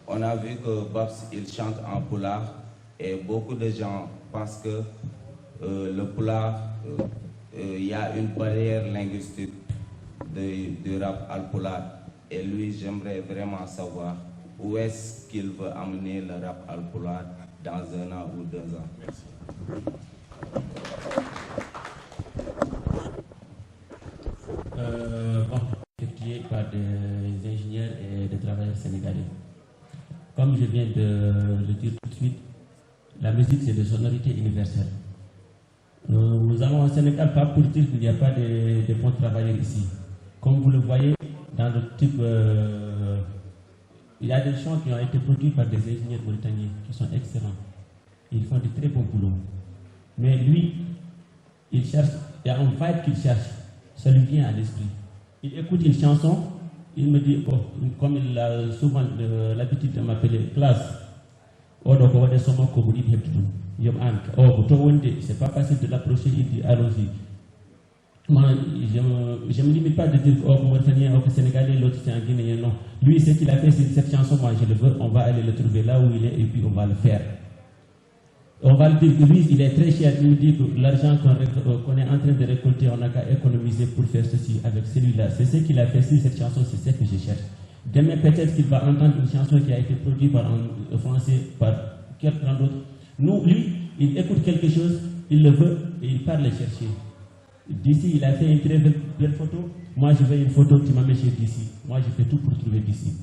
Speaker 13: on a vu que Babs, il chante en poulard et beaucoup de gens pensent que le poulard, il y a une barrière linguistique du rap al poulard. Et lui, j'aimerais vraiment savoir où est-ce qu'il veut amener le rap al poulard dans 1 an ou 2 ans.
Speaker 2: Merci.
Speaker 3: Effectué par des ingénieurs et des travailleurs sénégalais. Comme je viens de le dire tout de suite, la musique c'est de sonorité universelle. Nous avons au Sénégal pas pour dire qu'il n'y a pas de bons travailleurs ici. Comme vous le voyez, dans le type, il y a des chants qui ont été produits par des ingénieurs mauritaniens qui sont excellents. Ils font de très bons boulots. Mais lui, il cherche, il y a un vibe qu'il cherche, ça lui vient à l'esprit. Il écoute une chanson, il me dit, oh, comme il a souvent l'habitude de m'appeler classe, c'est pas facile de l'approcher, il dit allons-y. Moi, je ne me limite pas de dire oh, Mauritanien, oh, Sénégalais, l'autre c'est un Guinéen, non. Lui, ce qu'il a fait, c'est cette chanson, moi je le veux, on va aller le trouver là où il est et puis on va le faire. On va le dire, lui, il est très cher. Il nous dit que l'argent qu'on est en train de récolter, on n'a qu'à économiser pour faire ceci avec celui-là. C'est ce qu'il a fait sur cette chanson, c'est ce que je cherche. Demain, peut-être qu'il va entendre une chanson qui a été produite par un Français, par quelqu'un d'autre. Nous, lui, il écoute quelque chose, il le veut et il part le chercher. D'ici, il a fait une très belle photo. Moi, je veux une photo, tu m'as mis chez d'ici. Moi, je fais tout pour trouver d'ici.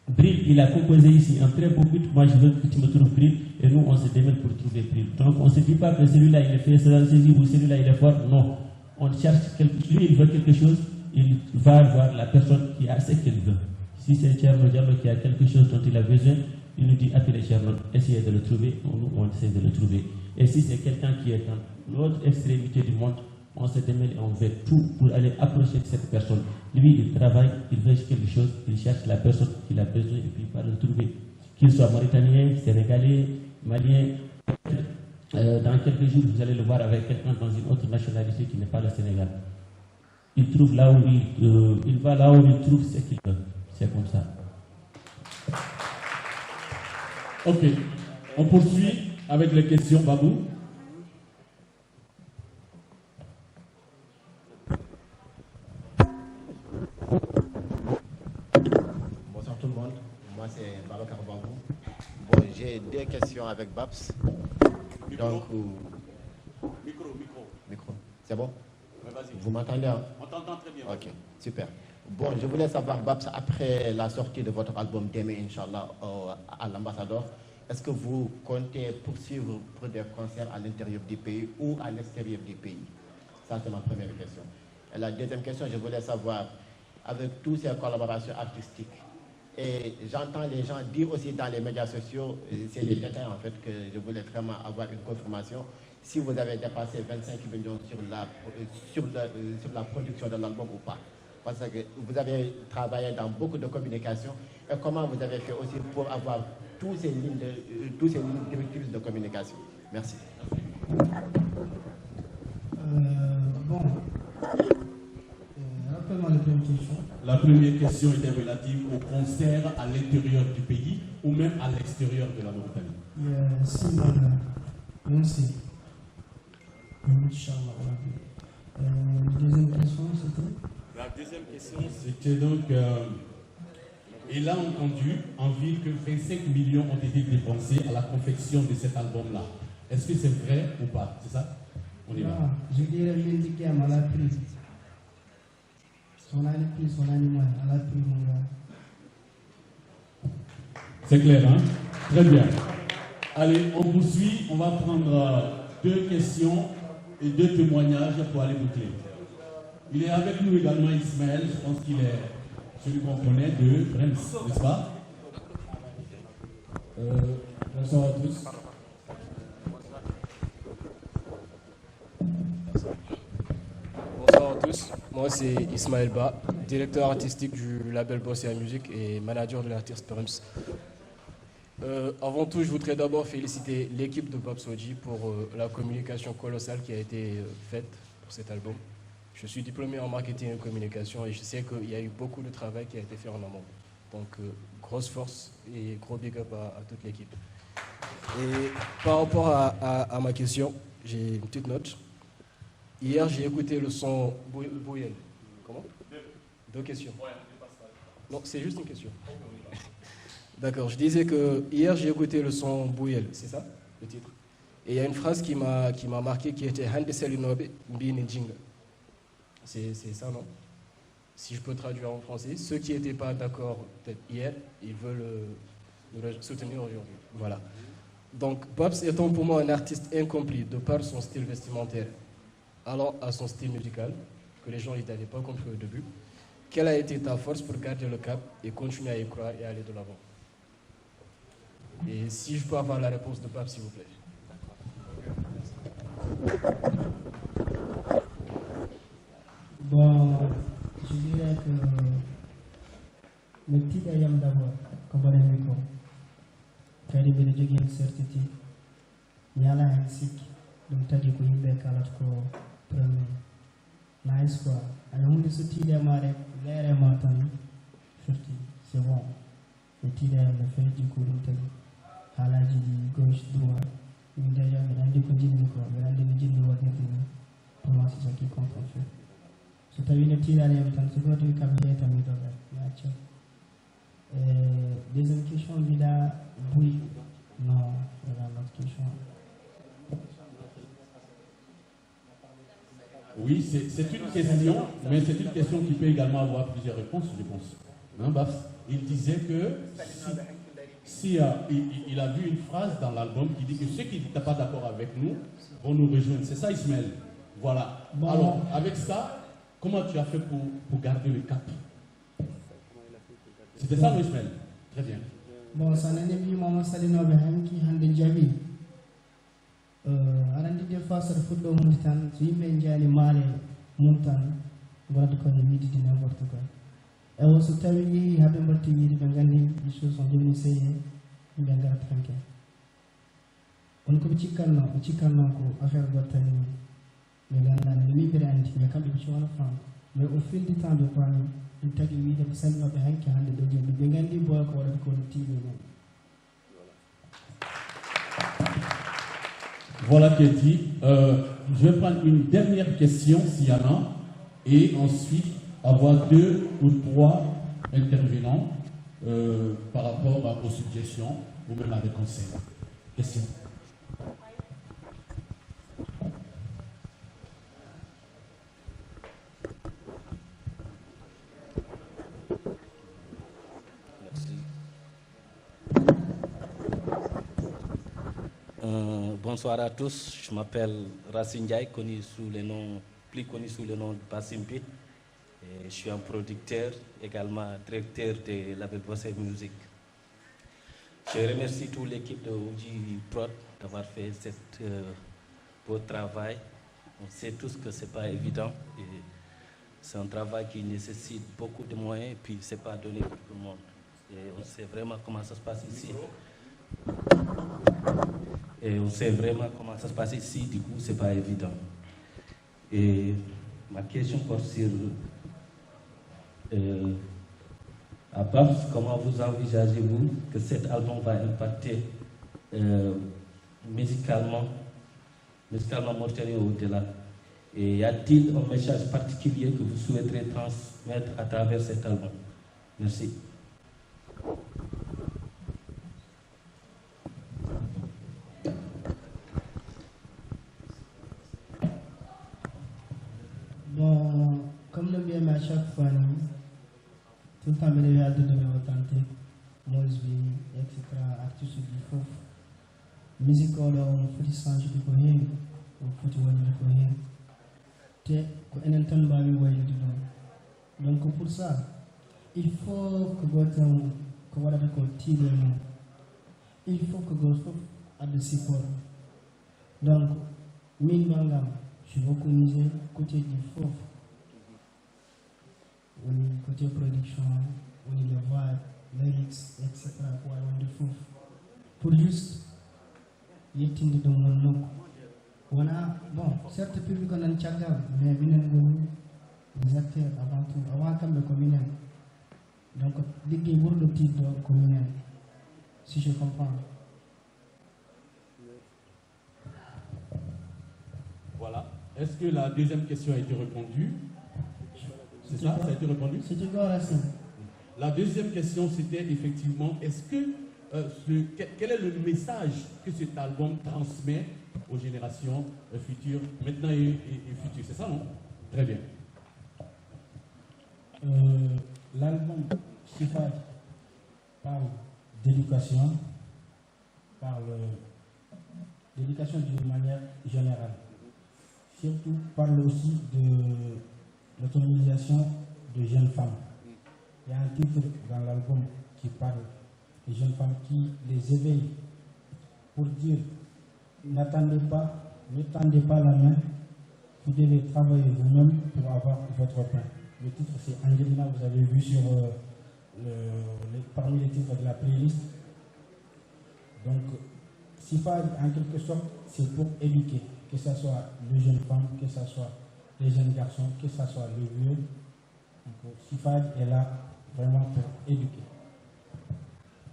Speaker 3: Bril, il a composé ici un très beau but. Moi, je veux que tu me trouves Bril. Et nous, on se démène pour trouver Bril. Donc, on ne se dit pas que celui-là, il est fait, celui-là, ou celui-là, il est fort. Non. On cherche lui, il veut quelque chose. Il va voir la personne qui a ce qu'elle veut. Si c'est Tcherno Diallo qui a quelque chose dont il a besoin, il nous dit appelez Tcherno, essayez de le trouver. Nous, on essaie de le trouver. Et si c'est quelqu'un qui est dans l'autre extrémité du monde, on se démène et on fait tout pour aller approcher de cette personne. Lui, il travaille, il veut quelque chose, il cherche la personne qu'il a besoin et puis il va le trouver. Qu'il soit mauritanien, sénégalais, malien, dans quelques jours, vous allez le voir avec quelqu'un dans une autre nationalité qui n'est pas le Sénégal. Il trouve là où il va là où il trouve ce qu'il veut. C'est comme ça.
Speaker 4: Ok, on poursuit avec les questions, Babou.
Speaker 14: Bonsoir tout le monde, moi c'est Babacar Babou. Bon, j'ai deux questions avec Babs. Donc, micro. C'est bon? Vous m'entendez?
Speaker 2: On t'entend très bien.
Speaker 14: Ok, super. Bon, je voulais savoir, Babs, après la sortie de votre album Demain, Inch'Allah, à l'Ambassadeur, est-ce que vous comptez poursuivre pour des concerts à l'intérieur du pays ou à l'extérieur du pays? Ça, c'est ma première question. Et la deuxième question, je voulais savoir, avec toutes ces collaborations artistiques, et j'entends les gens dire aussi dans les médias sociaux, c'est des détails en fait que je voulais vraiment avoir une confirmation, si vous avez dépassé 25 millions sur la production de l'album ou pas. Parce que vous avez travaillé dans beaucoup de communication. Et comment vous avez fait aussi pour avoir tous ces lignes directrices de communication? Merci.
Speaker 5: Bon, rappelle-moi la première question.
Speaker 4: La première question était relative au concert à l'intérieur du pays ou même à l'extérieur de la Mauritanie.
Speaker 5: Si, merci. Inch'Allah. Deuxième question, c'était?
Speaker 4: La deuxième question, c'était donc, il a entendu en ville que 25 millions ont été dépensés à la confection de cet album-là. Est-ce que c'est vrai ou pas? C'est ça? On y va.
Speaker 5: Je dirais l'indiquer à la prise. Son année plus, son année moins, à la prise, mon gars.
Speaker 4: C'est clair, hein? Très bien. Allez, on poursuit. On va prendre deux questions et deux témoignages pour aller boucler. Il est avec nous également Ismaël, je pense qu'il est celui qu'on connaît de Reims, n'est-ce pas? Bonsoir à tous.
Speaker 15: Bonsoir à tous, moi c'est Ismaël Ba, directeur artistique du label Boss & Music et manager de l'artiste Reims. Avant tout, je voudrais d'abord féliciter l'équipe de Babs OG pour la communication colossale qui a été faite pour cet album. Je suis diplômé en marketing et communication et je sais qu'il y a eu beaucoup de travail qui a été fait en amont. Donc, grosse force et gros big up à toute l'équipe. Et par rapport à ma question, j'ai une petite note. Hier, j'ai écouté le son Bouyel. Comment? Deux questions. Non, c'est juste une question. D'accord, je disais que hier, j'ai écouté le son Bouyel, c'est ça, le titre? Et il y a une phrase qui m'a marqué qui était Hande Selinobe Mbine Jinga. C'est ça, non? Si je peux traduire en français, ceux qui n'étaient pas d'accord peut-être hier, ils veulent nous soutenir aujourd'hui. Voilà. Donc, Babs étant pour moi un artiste incompris de par son style vestimentaire, allant à son style musical, que les gens n'avaient pas compris au début, quelle a été ta force pour garder le cap et continuer à y croire et aller de l'avant? Et si je peux avoir la réponse de Babs, s'il vous plaît.
Speaker 5: Bon, je dirais que le petit ayam d'abord, comme on aime quoi, car il veut dire une certitude, il y a là un cycle, donc tu as dit que il y a un premier, nice quoi, alors on dit ce petit ayam a l'air matin, c'est bon, le petit ayam le fait du coup, à la gauche droite, min déjà mbiɗa anndi ko jinmi ko mbiɗa anndi mi jinmi waɗirde ni pour moi c'est ça qui compte en fait so tawi no tiiɗanimi tan so goto wi kam yeyta mi doga mi acca deuxième question mbiɗa buy non voilà notre question.
Speaker 4: Oui, c'est une question, mais c'est une question qui peut également avoir plusieurs réponses, je pense. Hein, Babs? Il disait que si il a vu une phrase dans l'album qui dit que ceux qui n'étaient pas d'accord avec nous vont nous rejoindre. C'est ça, Ismaël. Voilà. Bon. Alors, avec ça, comment tu as fait pour garder le cap? C'était ça, Ismaël? Très bien.
Speaker 5: Bon, ça n'a pas été mon salino behem qui hande jabi. Arandi de face à football mondial, si il y a des mal montant, voilà de quoi il dit n'importe quoi. Et on se termine, il y a bien battu, il y a gagné, les choses sont devenues essayées, il y a gagné tranquille. On peut petit calme, affaire de mais là, on est libéré, il y a quand même des choses à faire. Mais au fil du temps, de quoi il t'a dit, il y a des salino behem qui hande de jabi, il y a gagné bois quoi, de quoi le tigre.
Speaker 4: Voilà qui est dit. Je vais prendre une dernière question, s'il y en a, et ensuite avoir 2 ou 3 intervenants par rapport aux suggestions ou même à des conseils. Question.
Speaker 16: Bonsoir à tous, je m'appelle Racine Ndiaye, plus connu sous le nom de Bassimpi. Je suis un producteur, également directeur de label Bossé Music. Je remercie toute l'équipe de OG Prod d'avoir fait cet beau travail. On sait tous que ce n'est pas évident. C'est un travail qui nécessite beaucoup de moyens et puis ce n'est pas donné pour tout le monde. Et on sait vraiment comment ça se passe ici. Du coup, c'est pas évident. Et ma question porte sur à Babs, comment vous envisagez-vous que cet album va impacter musicalement Mauritanie au-delà? Et y a-t-il un message particulier que vous souhaiterez transmettre à travers cet album? Merci.
Speaker 5: Bon, comme le bien à chaque fois, tout le temps, il y a de authentique, Mosby, etc., artistes du fouf. Musique, on fait du sang, je dis qu'on y on fait du wani, qu'on y est. On est en train de faire du donc, pour ça, il faut que vous il faut que vous ayez des supports. Donc, mille mangam. Je suis beaucoup misé côté du fouf, côté production, les voix, lyrics, etc. pour avoir du fouf. Pour juste, il y a dans mon nom. On a, bon, certes, public on a un tchagal, mais des acteurs avant tout, avant comme le communal. Donc, des guébours de titre communal, si je comprends.
Speaker 4: Voilà. Est-ce que la deuxième question a été répondue? C'est ça? Ça a été répondu?
Speaker 5: C'était quoi, Racine?
Speaker 4: La deuxième question, c'était effectivement, est-ce que quel est le message que cet album transmet aux générations futures, maintenant et futures? C'est ça, non? Très bien.
Speaker 12: L'album Sifaj parle d'éducation, parle d'éducation d'une manière générale. Surtout parle aussi de l'autonomisation de jeunes femmes. Il y a un titre dans l'album qui parle des jeunes femmes qui les éveillent pour dire ne tendez pas la main, vous devez travailler vous-même pour avoir votre pain. Le titre c'est Angelina, vous avez vu sur parmi les titres de la playlist. Donc Sifaj en quelque sorte c'est pour éduquer, que ce soit les jeunes femmes, que ce soit les jeunes garçons, que ce soit les vieux. Donc Sifaj est là vraiment pour éduquer.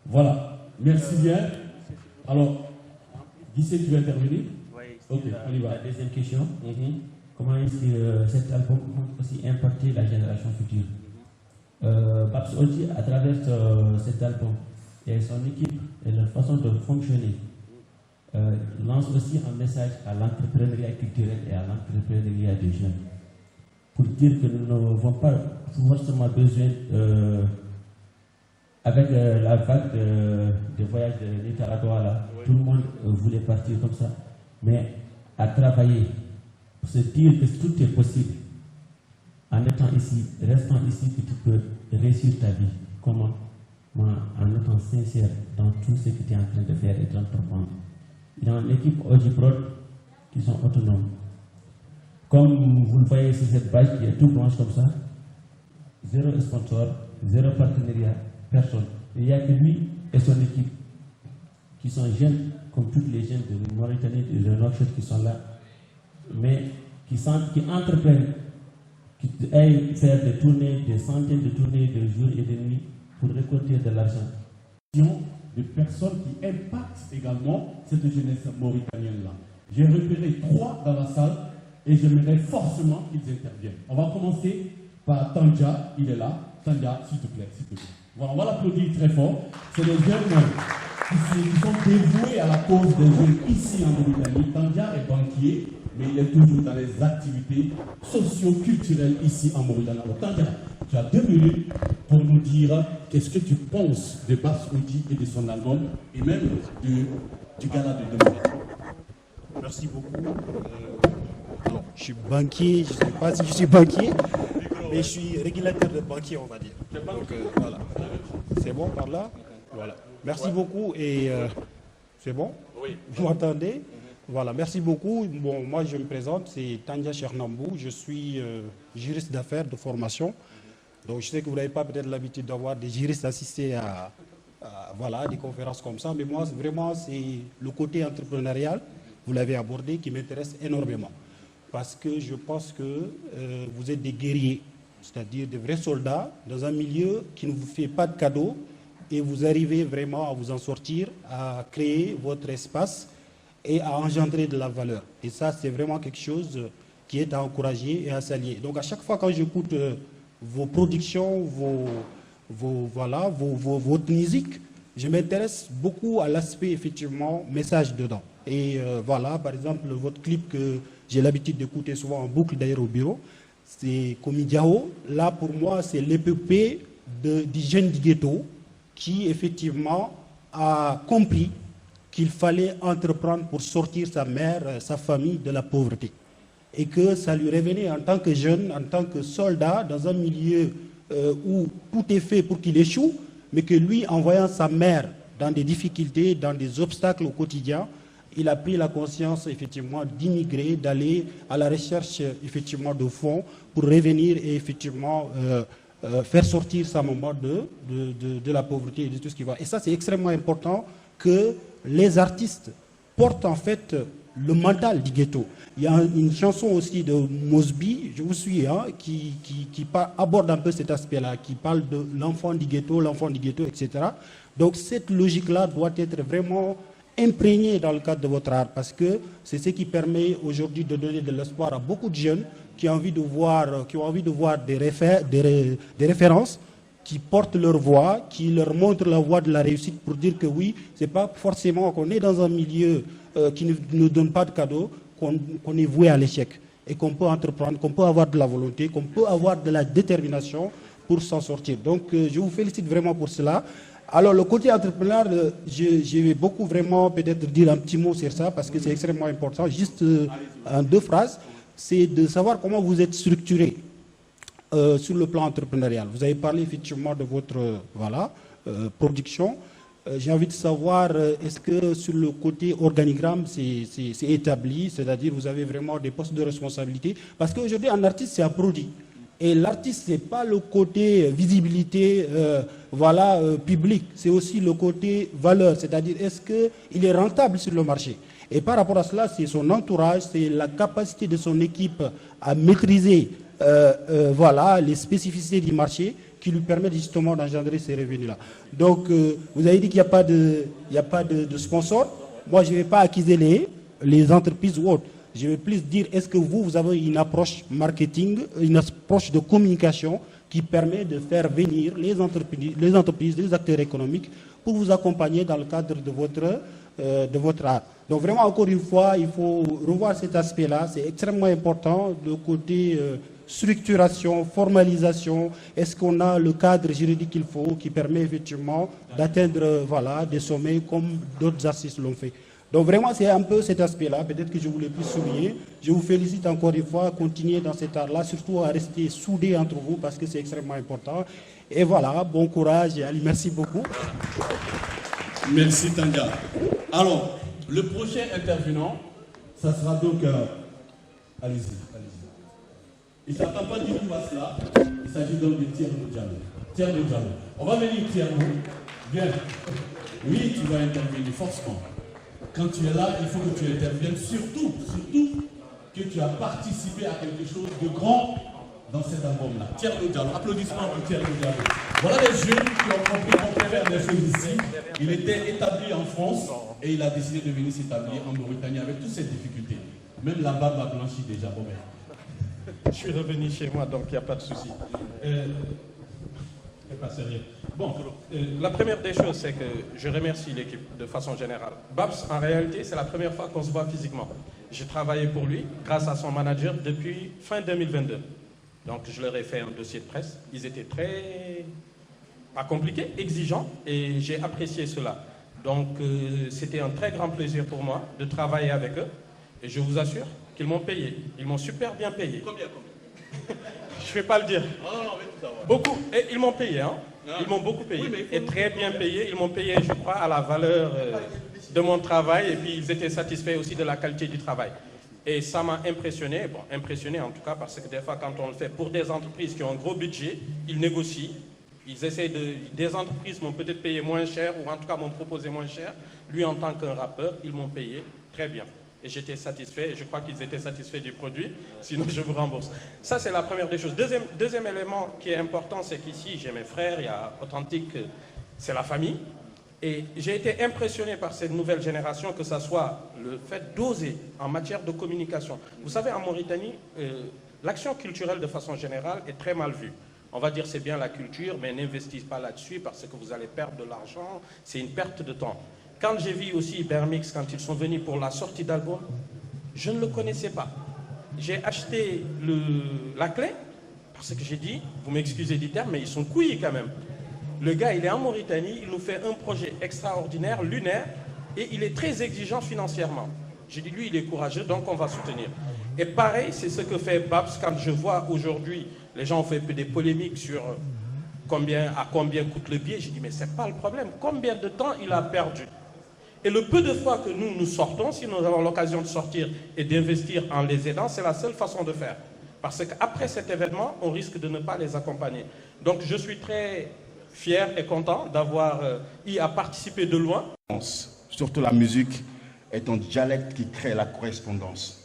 Speaker 4: Voilà, merci bien. Alors, Guissé, tu veux intervenir?
Speaker 10: Oui,
Speaker 4: ok, on y va.
Speaker 10: La deuxième question. Comment est-ce que cet album peut aussi impacter la génération future? Babs Oji, à travers cet album et son équipe et leur façon de fonctionner, lance aussi un message à l'entrepreneuriat culturel et à l'entrepreneuriat des jeunes pour dire que nous n'avons pas forcément besoin, avec la vague de voyage de Nicaragua, là, tout le monde voulait partir comme ça, mais à travailler pour se dire que tout est possible en étant ici, restant ici, que tu peux réussir ta vie. Comment? En étant sincère dans tout ce que tu es en train de faire et d'entreprendre. Il y a une équipe Oji Prod qui sont autonomes. Comme vous le voyez sur cette page qui est tout blanche comme ça, zéro sponsor, zéro partenariat, personne. Il n'y a que lui et son équipe qui sont jeunes, comme tous les jeunes de Mauritanie et de Nouakchott qui sont là, mais qui entreprennent, qui aillent faire des tournées, des centaines de tournées de jours et de nuits pour récolter de l'argent.
Speaker 4: De personnes qui impactent également cette jeunesse mauritanienne-là. J'ai repéré 3 dans la salle et j'aimerais forcément qu'ils interviennent. On va commencer par Tanja, il est là. Tanja, s'il te plaît, s'il te plaît. Voilà, on va l'applaudir très fort. C'est des jeunes qui sont dévoués à la cause des jeunes ici en Mauritanie. Tanja est banquier, mais il est toujours dans les activités socio-culturelles ici en Mauritanie. Alors Tanja, tu as 2 minutes pour nous dire qu'est-ce que tu penses de Babs Oji et de son album, et même du gala de demain.
Speaker 17: Merci beaucoup. Alors, je suis banquier, je ne sais pas si je suis banquier, mais je suis régulateur de banquier, on va dire. Donc voilà. C'est bon par là? Voilà. Merci beaucoup et c'est bon? Oui. Vous m'entendez? Voilà, merci beaucoup. Bon, moi je me présente, c'est Tanja Chernambou, je suis juriste d'affaires de formation. Donc je sais que vous n'avez pas peut-être l'habitude d'avoir des juristes assistés à voilà, des conférences comme ça, mais moi vraiment c'est le côté entrepreneurial, vous l'avez abordé, qui m'intéresse énormément. Parce que je pense que vous êtes des guerriers, c'est-à-dire des vrais soldats dans un milieu qui ne vous fait pas de cadeaux et vous arrivez vraiment à vous en sortir, à créer votre espace et à engendrer de la valeur. Et ça, c'est vraiment quelque chose qui est à encourager et à s'allier. Donc à chaque fois quand j'écoute vos productions, votre musique, je m'intéresse beaucoup à l'aspect effectivement message dedans. Et voilà, par exemple, votre clip que j'ai l'habitude d'écouter souvent en boucle d'ailleurs au bureau, c'est Komidiao. Là, pour moi, c'est l'épopée du jeune du ghetto qui effectivement a compris qu'il fallait entreprendre pour sortir sa mère, sa famille de la pauvreté. Et que ça lui revenait en tant que jeune, en tant que soldat, dans un milieu où tout est fait pour qu'il échoue, mais que lui, en voyant sa mère dans des difficultés, dans des obstacles au quotidien, il a pris la conscience effectivement d'immigrer, d'aller à la recherche effectivement de fonds pour revenir et effectivement faire sortir sa maman de la pauvreté et de tout ce qui va. Et ça, c'est extrêmement important que les artistes portent en fait le mental du ghetto. Il y a une chanson aussi de Mosby, je vous suis, hein, qui aborde un peu cet aspect-là, qui parle de l'enfant du ghetto, etc. Donc cette logique-là doit être vraiment imprégnée dans le cadre de votre art, parce que c'est ce qui permet aujourd'hui de donner de l'espoir à beaucoup de jeunes qui ont envie de voir des références qui portent leur voix, qui leur montrent la voie de la réussite pour dire que oui, c'est pas forcément qu'on est dans un milieu qui ne nous donne pas de cadeaux, qu'on est voué à l'échec et qu'on peut entreprendre, qu'on peut avoir de la volonté, qu'on peut avoir de la détermination pour s'en sortir. Donc je vous félicite vraiment pour cela. Alors le côté entrepreneur, je vais beaucoup vraiment peut-être dire un petit mot sur ça parce que c'est extrêmement important. Juste en 2 phrases, c'est de savoir comment vous êtes structuré sur le plan entrepreneurial. Vous avez parlé effectivement de votre production. J'ai envie de savoir, est-ce que sur le côté organigramme, c'est établi, c'est-à-dire vous avez vraiment des postes de responsabilité? Parce qu'aujourd'hui, un artiste, c'est un produit. Et l'artiste, ce n'est pas le côté visibilité public, c'est aussi le côté valeur, c'est-à-dire est-ce qu'il est rentable sur le marché? Et par rapport à cela, c'est son entourage, c'est la capacité de son équipe à maîtriser les spécificités du marché qui lui permettent justement d'engendrer ces revenus-là. Donc, vous avez dit qu'il n'y a pas de sponsor. moi je ne vais pas accuser les entreprises ou autres. Je vais plus dire, est-ce que vous avez une approche marketing, une approche de communication qui permet de faire venir les entreprises, les acteurs économiques pour vous accompagner dans le cadre de votre art. Donc vraiment, encore une fois, il faut revoir cet aspect-là. C'est extrêmement important, le côté structuration, formalisation. Est-ce qu'on a le cadre juridique qu'il faut, qui permet effectivement d'atteindre des sommets comme d'autres artistes l'ont fait. Donc vraiment, c'est un peu cet aspect-là, peut-être que je voulais plus souligner. Je vous félicite encore une fois, continuez dans cet art-là, surtout à rester soudés entre vous, parce que c'est extrêmement important. Et voilà, bon courage, et Ali, merci beaucoup.
Speaker 4: Merci Tanga. Alors, le prochain intervenant, ça sera donc... allez-y. Il ne s'attend pas du tout à cela. Il s'agit donc de Thierno Diallo. On va venir Thierno. Viens. Oui, tu vas intervenir forcément. Quand tu es là, il faut que tu interviennes, surtout que tu as participé à quelque chose de grand dans cet album-là. Thierno Diallo, applaudissements pour Thierno Diallo. Voilà les jeunes qui ont compris qu'on peut faire des choses ici. Il était établi en France et il a décidé de venir s'établir en Mauritanie avec toutes ces difficultés. Même la barbe a blanchi déjà, Robert.
Speaker 9: Je suis revenu chez moi, donc il n'y a pas de souci.
Speaker 4: Pas sérieux.
Speaker 9: Bon, la première des choses, c'est que je remercie l'équipe de façon générale. Babs, en réalité, c'est la première fois qu'on se voit physiquement. J'ai travaillé pour lui, grâce à son manager, depuis fin 2022. Donc, je leur ai fait un dossier de presse. Ils étaient très, pas compliqués, exigeants, et j'ai apprécié cela. Donc, c'était un très grand plaisir pour moi de travailler avec eux. Et je vous assure qu'ils m'ont payé. Ils m'ont super bien payé.
Speaker 4: Combien
Speaker 9: Je ne vais pas le dire. Beaucoup. Et ils m'ont payé, hein. Ils m'ont beaucoup payé.
Speaker 4: Oui,
Speaker 9: et très bien payé. Ils m'ont payé, je crois, à la valeur de mon travail. Et puis, ils étaient satisfaits aussi de la qualité du travail. Et ça m'a impressionné. Bon, impressionné en tout cas, parce que des fois, quand on le fait pour des entreprises qui ont un gros budget, ils négocient. Ils essaient de... Des entreprises m'ont peut-être payé moins cher, ou en tout cas m'ont proposé moins cher. Lui, en tant qu'un rappeur, ils m'ont payé très bien. Et j'étais satisfait, et je crois qu'ils étaient satisfaits du produit, sinon je vous rembourse. Ça, c'est la première des choses. Deuxième élément qui est important, c'est qu'ici, j'ai mes frères, il y a Authentique, c'est la famille. Et j'ai été impressionné par cette nouvelle génération, que ce soit le fait d'oser en matière de communication. Vous savez, en Mauritanie, l'action culturelle de façon générale est très mal vue. On va dire c'est bien la culture, mais n'investissez pas là-dessus parce que vous allez perdre de l'argent, c'est une perte de temps. Quand j'ai vu aussi Bermix, quand ils sont venus pour la sortie d'album, je ne le connaissais pas. J'ai acheté la clé, parce que j'ai dit, vous m'excusez du terme, mais ils sont couillis quand même. Le gars, il est en Mauritanie, il nous fait un projet extraordinaire, lunaire, et il est très exigeant financièrement. J'ai dit, lui, il est courageux, donc on va soutenir. Et pareil, c'est ce que fait Babs quand je vois aujourd'hui, les gens ont fait des polémiques sur à combien coûte le billet. J'ai dit, mais c'est pas le problème. Combien de temps il a perdu? Et le peu de fois que nous sortons, si nous avons l'occasion de sortir et d'investir en les aidant, c'est la seule façon de faire. Parce qu'après cet événement, on risque de ne pas les accompagner. Donc je suis très fier et content d'avoir eu à participer de loin.
Speaker 18: Surtout la musique est un dialecte qui crée la correspondance.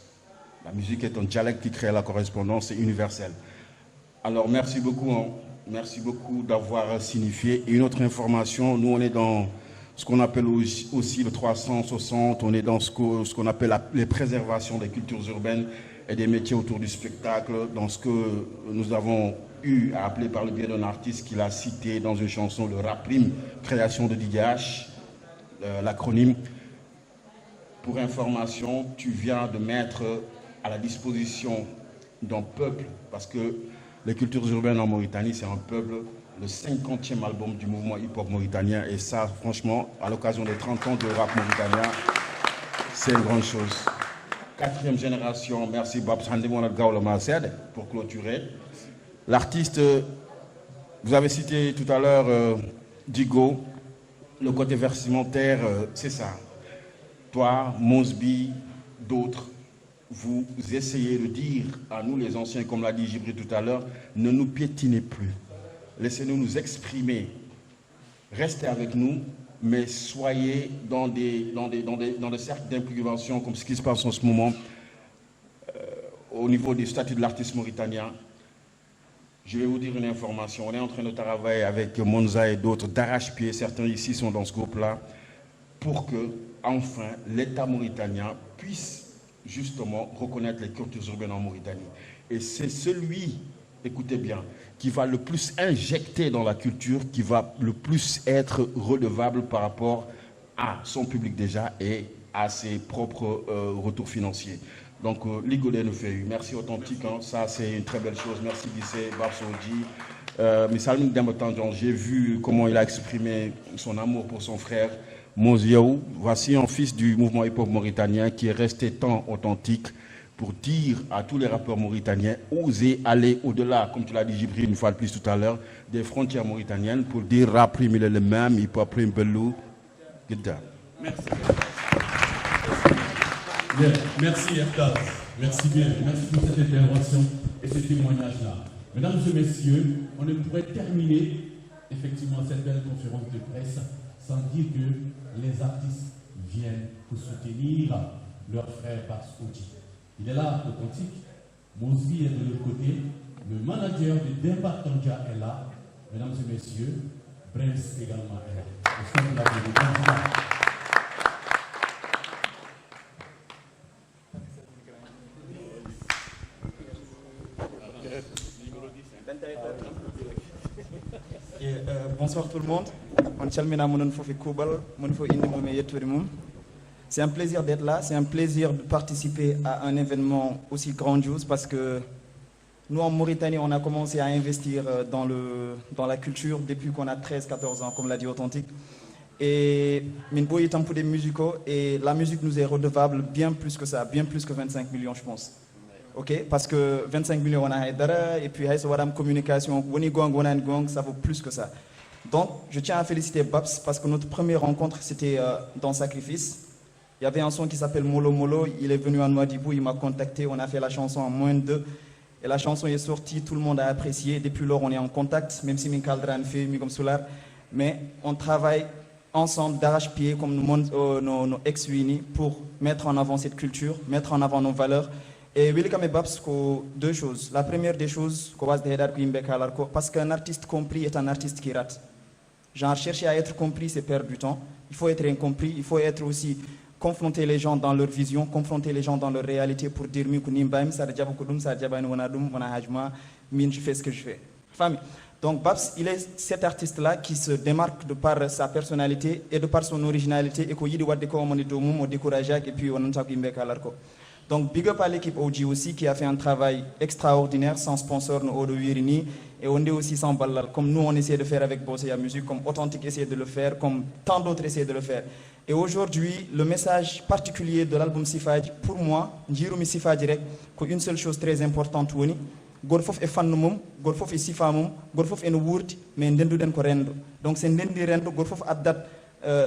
Speaker 18: La musique est un dialecte qui crée la correspondance, c'est universel. Alors merci beaucoup, hein. Merci beaucoup d'avoir signifié. Et une autre information, nous on est dans ce qu'on appelle aussi le 360, on est dans ce qu'on appelle les préservations des cultures urbaines et des métiers autour du spectacle, dans ce que nous avons eu à appeler par le biais d'un artiste qu'il a cité dans une chanson, le Raprim, création de DDH, l'acronyme. Pour information, tu viens de mettre à la disposition d'un peuple, parce que les cultures urbaines en Mauritanie, c'est un peuple, le 50e album du mouvement hip-hop mauritanien. Et ça, franchement, à l'occasion des 30 ans de rap mauritanien, c'est une grande chose. 4e génération, merci Babs Handemona Gaoulama Sed pour clôturer. L'artiste, vous avez cité tout à l'heure Digo, le côté vestimentaire, c'est ça. Toi, Mosby, d'autres, vous essayez de dire à nous les anciens, comme l'a dit Djibril tout à l'heure, ne nous piétinez plus. Laissez-nous nous exprimer. Restez avec nous, mais soyez dans des cercles d'imprévention, comme ce qui se passe en ce moment au niveau du statut de l'artiste mauritanien. Je vais vous dire une information. On est en train de travailler avec Monza et d'autres d'arrache-pied. Certains ici sont dans ce groupe-là pour que, enfin l'État mauritanien puisse justement reconnaître les cultures urbaines en Mauritanie. Et c'est celui, écoutez bien, qui va le plus injecter dans la culture, qui va le plus être redevable par rapport à son public déjà et à ses propres retours financiers. Donc, Ligodé nous fait merci authentique, hein. Ça c'est une très belle chose. Merci Bissé, Babs Oji. Mais Salim Demotandjan, j'ai vu comment il a exprimé son amour pour son frère Moziaou. Voici un fils du mouvement hip-hop mauritanien qui est resté tant authentique pour dire à tous les rappeurs mauritaniens, osez aller au-delà, comme tu l'as dit Jibril une fois de plus tout à l'heure, des frontières mauritaniennes pour dire rap prime il est le même, hip-hop prime belou.
Speaker 4: Merci. Bien. Merci Ertaz. Merci bien. Merci pour cette intervention et ce témoignage-là. Mesdames et messieurs, on ne pourrait terminer effectivement cette belle conférence de presse sans dire que les artistes viennent pour soutenir leur frère Babs Oji. Il est là, authentique. Mosby est de l'autre côté. Le manager de Demba Tandja est là. Mesdames et messieurs, Brems également est là. Est-ce que vous l'avez vu?
Speaker 19: Bonsoir tout le monde. C'est un plaisir d'être là, c'est un plaisir de participer à un événement aussi grandiose parce que nous en Mauritanie, on a commencé à investir dans la culture depuis qu'on a 13-14 ans, comme l'a dit Authentique. Et Minbo est un peu des musicaux et la musique nous est redevable bien plus que ça, bien plus que 25 millions je pense. Ok, parce que 25 millions on a Haïdara et puis Haïswaram communication, ça vaut plus que ça. Donc je tiens à féliciter Babs parce que notre première rencontre c'était dans Sacrifice. Il y avait un son qui s'appelle Molo Molo, il est venu à Nouadhibou, il m'a contacté, on a fait la chanson en moins de 2. Et la chanson est sortie, tout le monde a apprécié. Depuis lors, on est en contact, même si Minkaldran fait, Migom Solar. Mais on travaille ensemble d'arrache-pied, comme nos ex-unis, pour mettre en avant cette culture, mettre en avant nos valeurs. Et Willikam et Babs, deux choses. La première des choses, parce qu'un artiste compris est un artiste qui rate. Genre, chercher à être compris, c'est perdre du temps. Il faut être incompris, il faut être aussi confronter les gens dans leur vision, confronter les gens dans leur réalité pour dire je fais ce que je fais. Famille. Donc Babs, il est cet artiste-là qui se démarque de par sa personnalité et de par son originalité et qu'il et puis on donc big up à l'équipe OG aussi qui a fait un travail extraordinaire sans sponsor no Odo Wirini et on est aussi sans ballal comme nous on essaie de faire avec Bossé Musique, comme Authentique essaie de le faire, comme tant d'autres essaient de le faire. Et aujourd'hui, le message particulier de l'album Sifadji, pour moi, Njirumi Sifadji rek, une seule chose très importante, Gorfof est fan mum, Gorfof est sifa mum, Gorfof est nourti, mais ndendu den ko rendo. Donc c'est ndendi rendo, Gorfof addat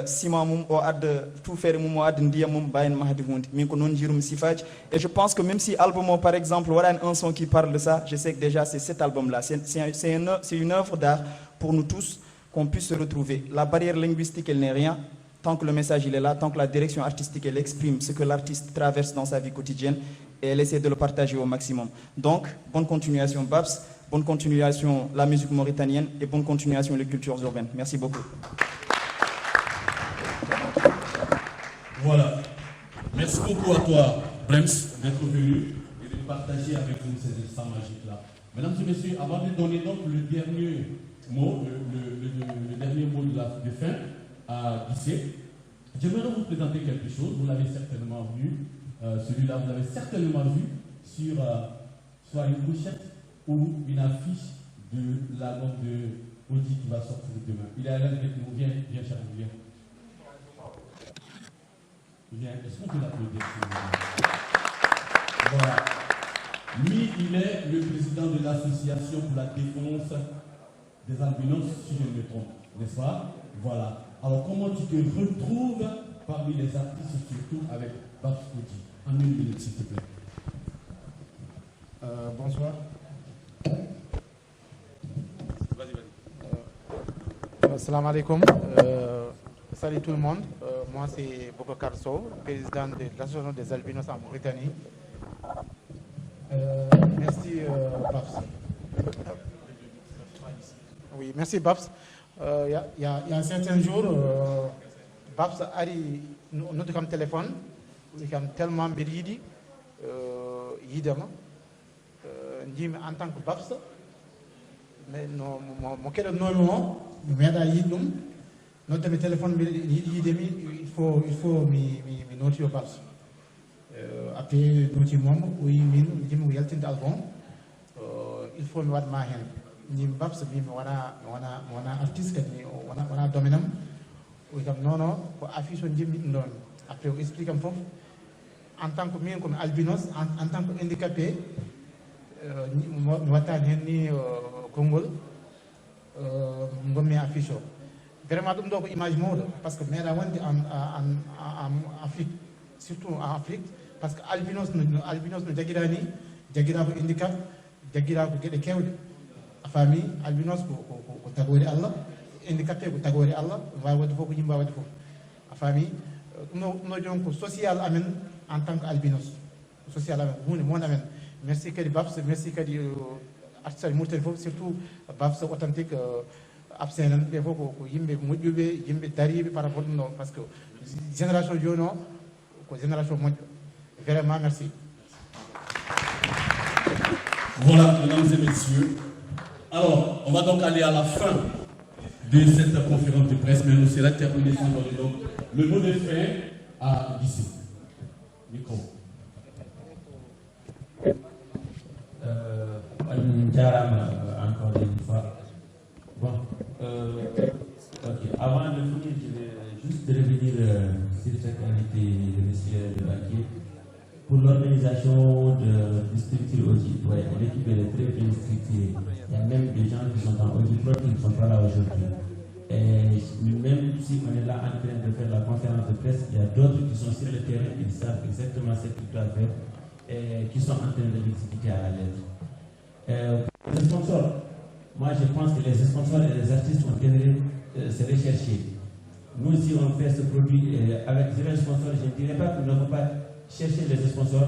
Speaker 19: sima mum, o ad tout faire mum, o ad ndia mum, bayen mahdi hundi. Min ko non Njirumi Sifadji. Et je pense que même si album, par exemple, voilà un son qui parle de ça, je sais que déjà c'est cet album-là. C'est une œuvre d'art pour nous tous qu'on puisse se retrouver. La barrière linguistique, elle n'est rien. Tant que le message il est là, tant que la direction artistique elle exprime ce que l'artiste traverse dans sa vie quotidienne et elle essaie de le partager au maximum. Donc, bonne continuation Babs, bonne continuation la musique mauritanienne et bonne continuation les cultures urbaines. Merci beaucoup.
Speaker 4: Voilà. Merci beaucoup à toi, Brems, d'être venu et de partager avec nous ces instants magiques-là. Mesdames et messieurs, avant de donner donc le dernier mot, le dernier mot de fin, à Guissé. J'aimerais vous présenter quelque chose, vous l'avez certainement vu, celui-là vous l'avez certainement vu sur soit une pochette ou une affiche de l'album de Oji qui va sortir demain. Il est à l'aise avec nous, viens cher, viens. Est-ce qu'on peut l'applaudir? Voilà. Lui, il est le président de l'association pour la défense des albinos, si je ne me trompe, n'est-ce pas? Voilà. Alors, comment tu te retrouves parmi les artistes, surtout avec Babs Oji? En une minute, s'il te plaît.
Speaker 20: Bonsoir.
Speaker 4: Vas-y.
Speaker 20: Assalamu alaikum. Salut tout le monde. Moi, c'est Boubacar Sow, président de l'association des albinos en Mauritanie. Merci, Babs. Oui, merci, Babs. Il y a un certain jour, Babs ari noddu kam téléphone wi kam tellement mbiɗa yiiɗi yiidema jimi en tant que Babs mais mo keɗotnomi o mi meeɗa yiide ɗum noddemi téléphone mbiɗa yiiɗi yiidemi il faut mi nooti yo Babs après nooti moom o wi min jimi ko yaltinde album il faut mi waɗma hen jimi Babs mi wona artiste kadi wona domaine am wi kam non ko affiche o jimmi ɗum ɗon après o explique am foof en tant que min komi albinos en tant que handicapé mi wattani hen ni konngol gommi affiche o vraiment ɗum ɗo ko image mawɗo par ce que meeɗa wonde en Afrique surtout en Afrique par ce que albinos no jaguira ni jaguira ko handicap jaguira ko gueɗe kewɗe a faami albinos ko tagore Allah handicapé ko tagore Allah wawi wadde fof ko yimɓe wadde fof a faami ɗum ɗo jon ko social amen en tant que albinos social amen ko hunde mon amen merci kadi Babs merci kadi artiste aji Mauritanie fof surtout Babs authentique absent nan ɓe fof ko yimɓe moƴƴuɓe yimɓe dariɓe par rapport ɗum ɗo par ce que génération joni o ko génération moƴƴo vraiment merci.
Speaker 4: Voilà, mesdames et messieurs. Alors, on va donc aller à la fin de cette conférence de presse, mais nous serons terminés sans donc le mot de fin à d'ici. Micro.
Speaker 3: Encore une fois. Bon, ok. Avant de finir, je vais juste revenir sur cette invité de M. le banquier. Pour l'organisation de structure Audi, ouais, l'équipe est très bien structurée. Il y a même des gens qui sont dans Audi Pro qui ne sont pas là aujourd'hui. Et même si on est là en train de faire la conférence de presse, il y a d'autres qui sont sur le terrain, ils savent exactement ce qu'ils doivent faire et qui sont en train de l'exécuter à la lettre. Les sponsors, moi je pense que les sponsors et les artistes ont intérêt se rechercher. Nous, si on fait ce produit avec zéro sponsor, je ne dirais pas que nous n'avons pas chercher les sponsors.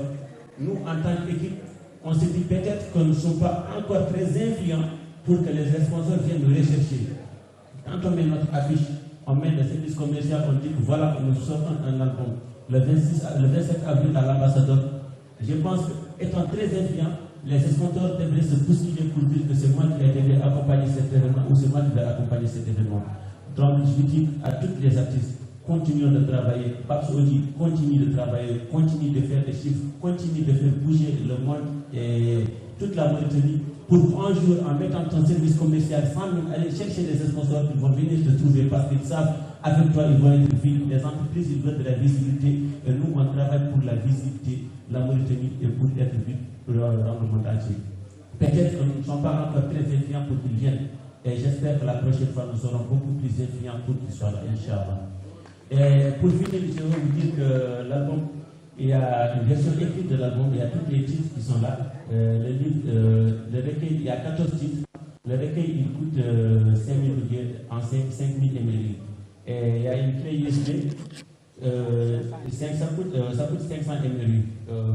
Speaker 3: Nous, en tant qu'équipe, on se dit peut-être que nous ne sommes pas encore très influents pour que les sponsors viennent nous rechercher. Quand on met notre affiche, on met le service commercial, on dit que voilà, nous sortons un album le 27 avril à l'ambassadeur. Je pense qu'étant très influents, les sponsors devraient se bousculer pour dire que c'est moi qui ai accompagner cet événement ou c'est moi qui vais accompagner cet événement. Donc, je dis à tous les artistes, continuons de travailler. Babs Audi continue de travailler, continue de faire des chiffres, continue de faire bouger le monde et toute la Mauritanie pour un jour, en mettant ton service commercial, sans même aller chercher des sponsors qui vont venir te trouver parce qu'ils savent avec toi ils vont être vus. Les entreprises ils veulent de la visibilité et nous on travaille pour la visibilité de la Mauritanie et pour être vus dans le monde entier. Peut-être que nous ne sommes pas encore très influents pour qu'ils viennent et j'espère que la prochaine fois nous serons beaucoup plus influents pour qu'ils soient là, Inch'Allah. Et pour finir, je vais vous dire que l'album, il y a une version écrite de l'album, il y a tous les titres qui sont là. Le recueil, il y a 14 titres. Le recueil, il coûte 5 000 ml. Et il y a une clé USB, ça coûte 500 ml.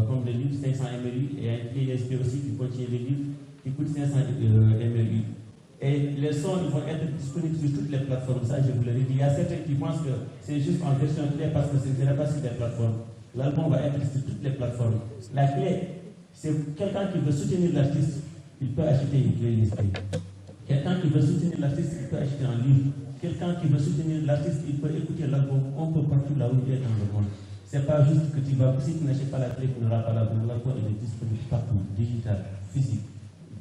Speaker 3: Comme le livre, 500 ml. Et il y a une clé USB aussi qui contient le livre, qui coûte 500 ml. Et les sons ils vont être disponibles sur toutes les plateformes, ça je vous le dis. Il y a certains qui pensent que c'est juste en version clé parce que ce ne sera pas sur les plateformes. L'album va être sur toutes les plateformes. La clé, c'est quelqu'un qui veut soutenir l'artiste, il peut acheter une clé USB. Quelqu'un qui veut soutenir l'artiste, il peut acheter un livre. Quelqu'un qui veut soutenir l'artiste, il peut écouter l'album un peu partout là où il est dans le monde. C'est pas juste que tu vas, si tu n'achètes pas la clé, tu n'auras pas l'album. L'album il est disponible partout, digital, physique,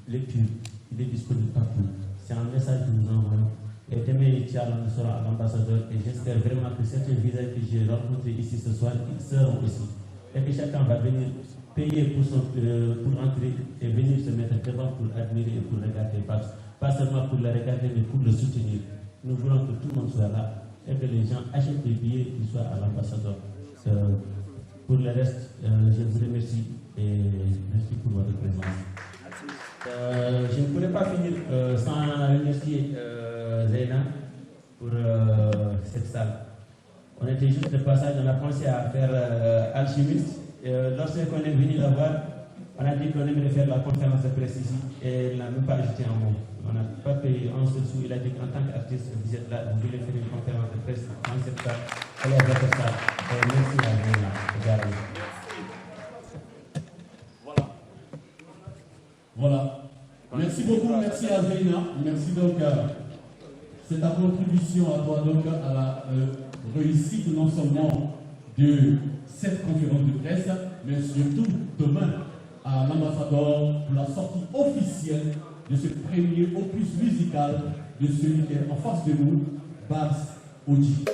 Speaker 3: lecture, il est disponible partout. C'est un message que nous envoyons. Et demain, Inch'Allah, nous serons à l'ambassadeur et j'espère vraiment que certains visages que j'ai rencontrés ici ce soir, ils seront ici. Et que chacun va venir payer pour entrer et venir se mettre devant pour admirer et pour regarder Babs. Pas seulement pour le regarder, mais pour le soutenir. Nous voulons que tout le monde soit là et que les gens achètent des billets et qu'ils soient à l'ambassadeur. Pour le reste, je vous remercie et merci pour votre présence. Je ne pourrais pas finir sans remercier Zeyna pour cette salle. On était juste de passage, on a pensé à faire Alchimiste. Lorsqu'on est venu la voir, on a dit qu'on aimerait faire la conférence de presse ici et elle n'a même pas ajouté un mot. On n'a pas payé un seul sou. Il a dit qu'en tant qu'artiste, vous êtes là, vous voulez faire une conférence de presse en cette salle.
Speaker 4: Alors, ça. Merci à vous. Voilà. Merci beaucoup, merci à Veina. Merci donc. C'est ta contribution à toi donc à la réussite non seulement de cette conférence de presse, mais surtout demain à l'ambassadeur pour la sortie officielle de ce premier opus musical de celui qui est en face de nous, Babs Oji.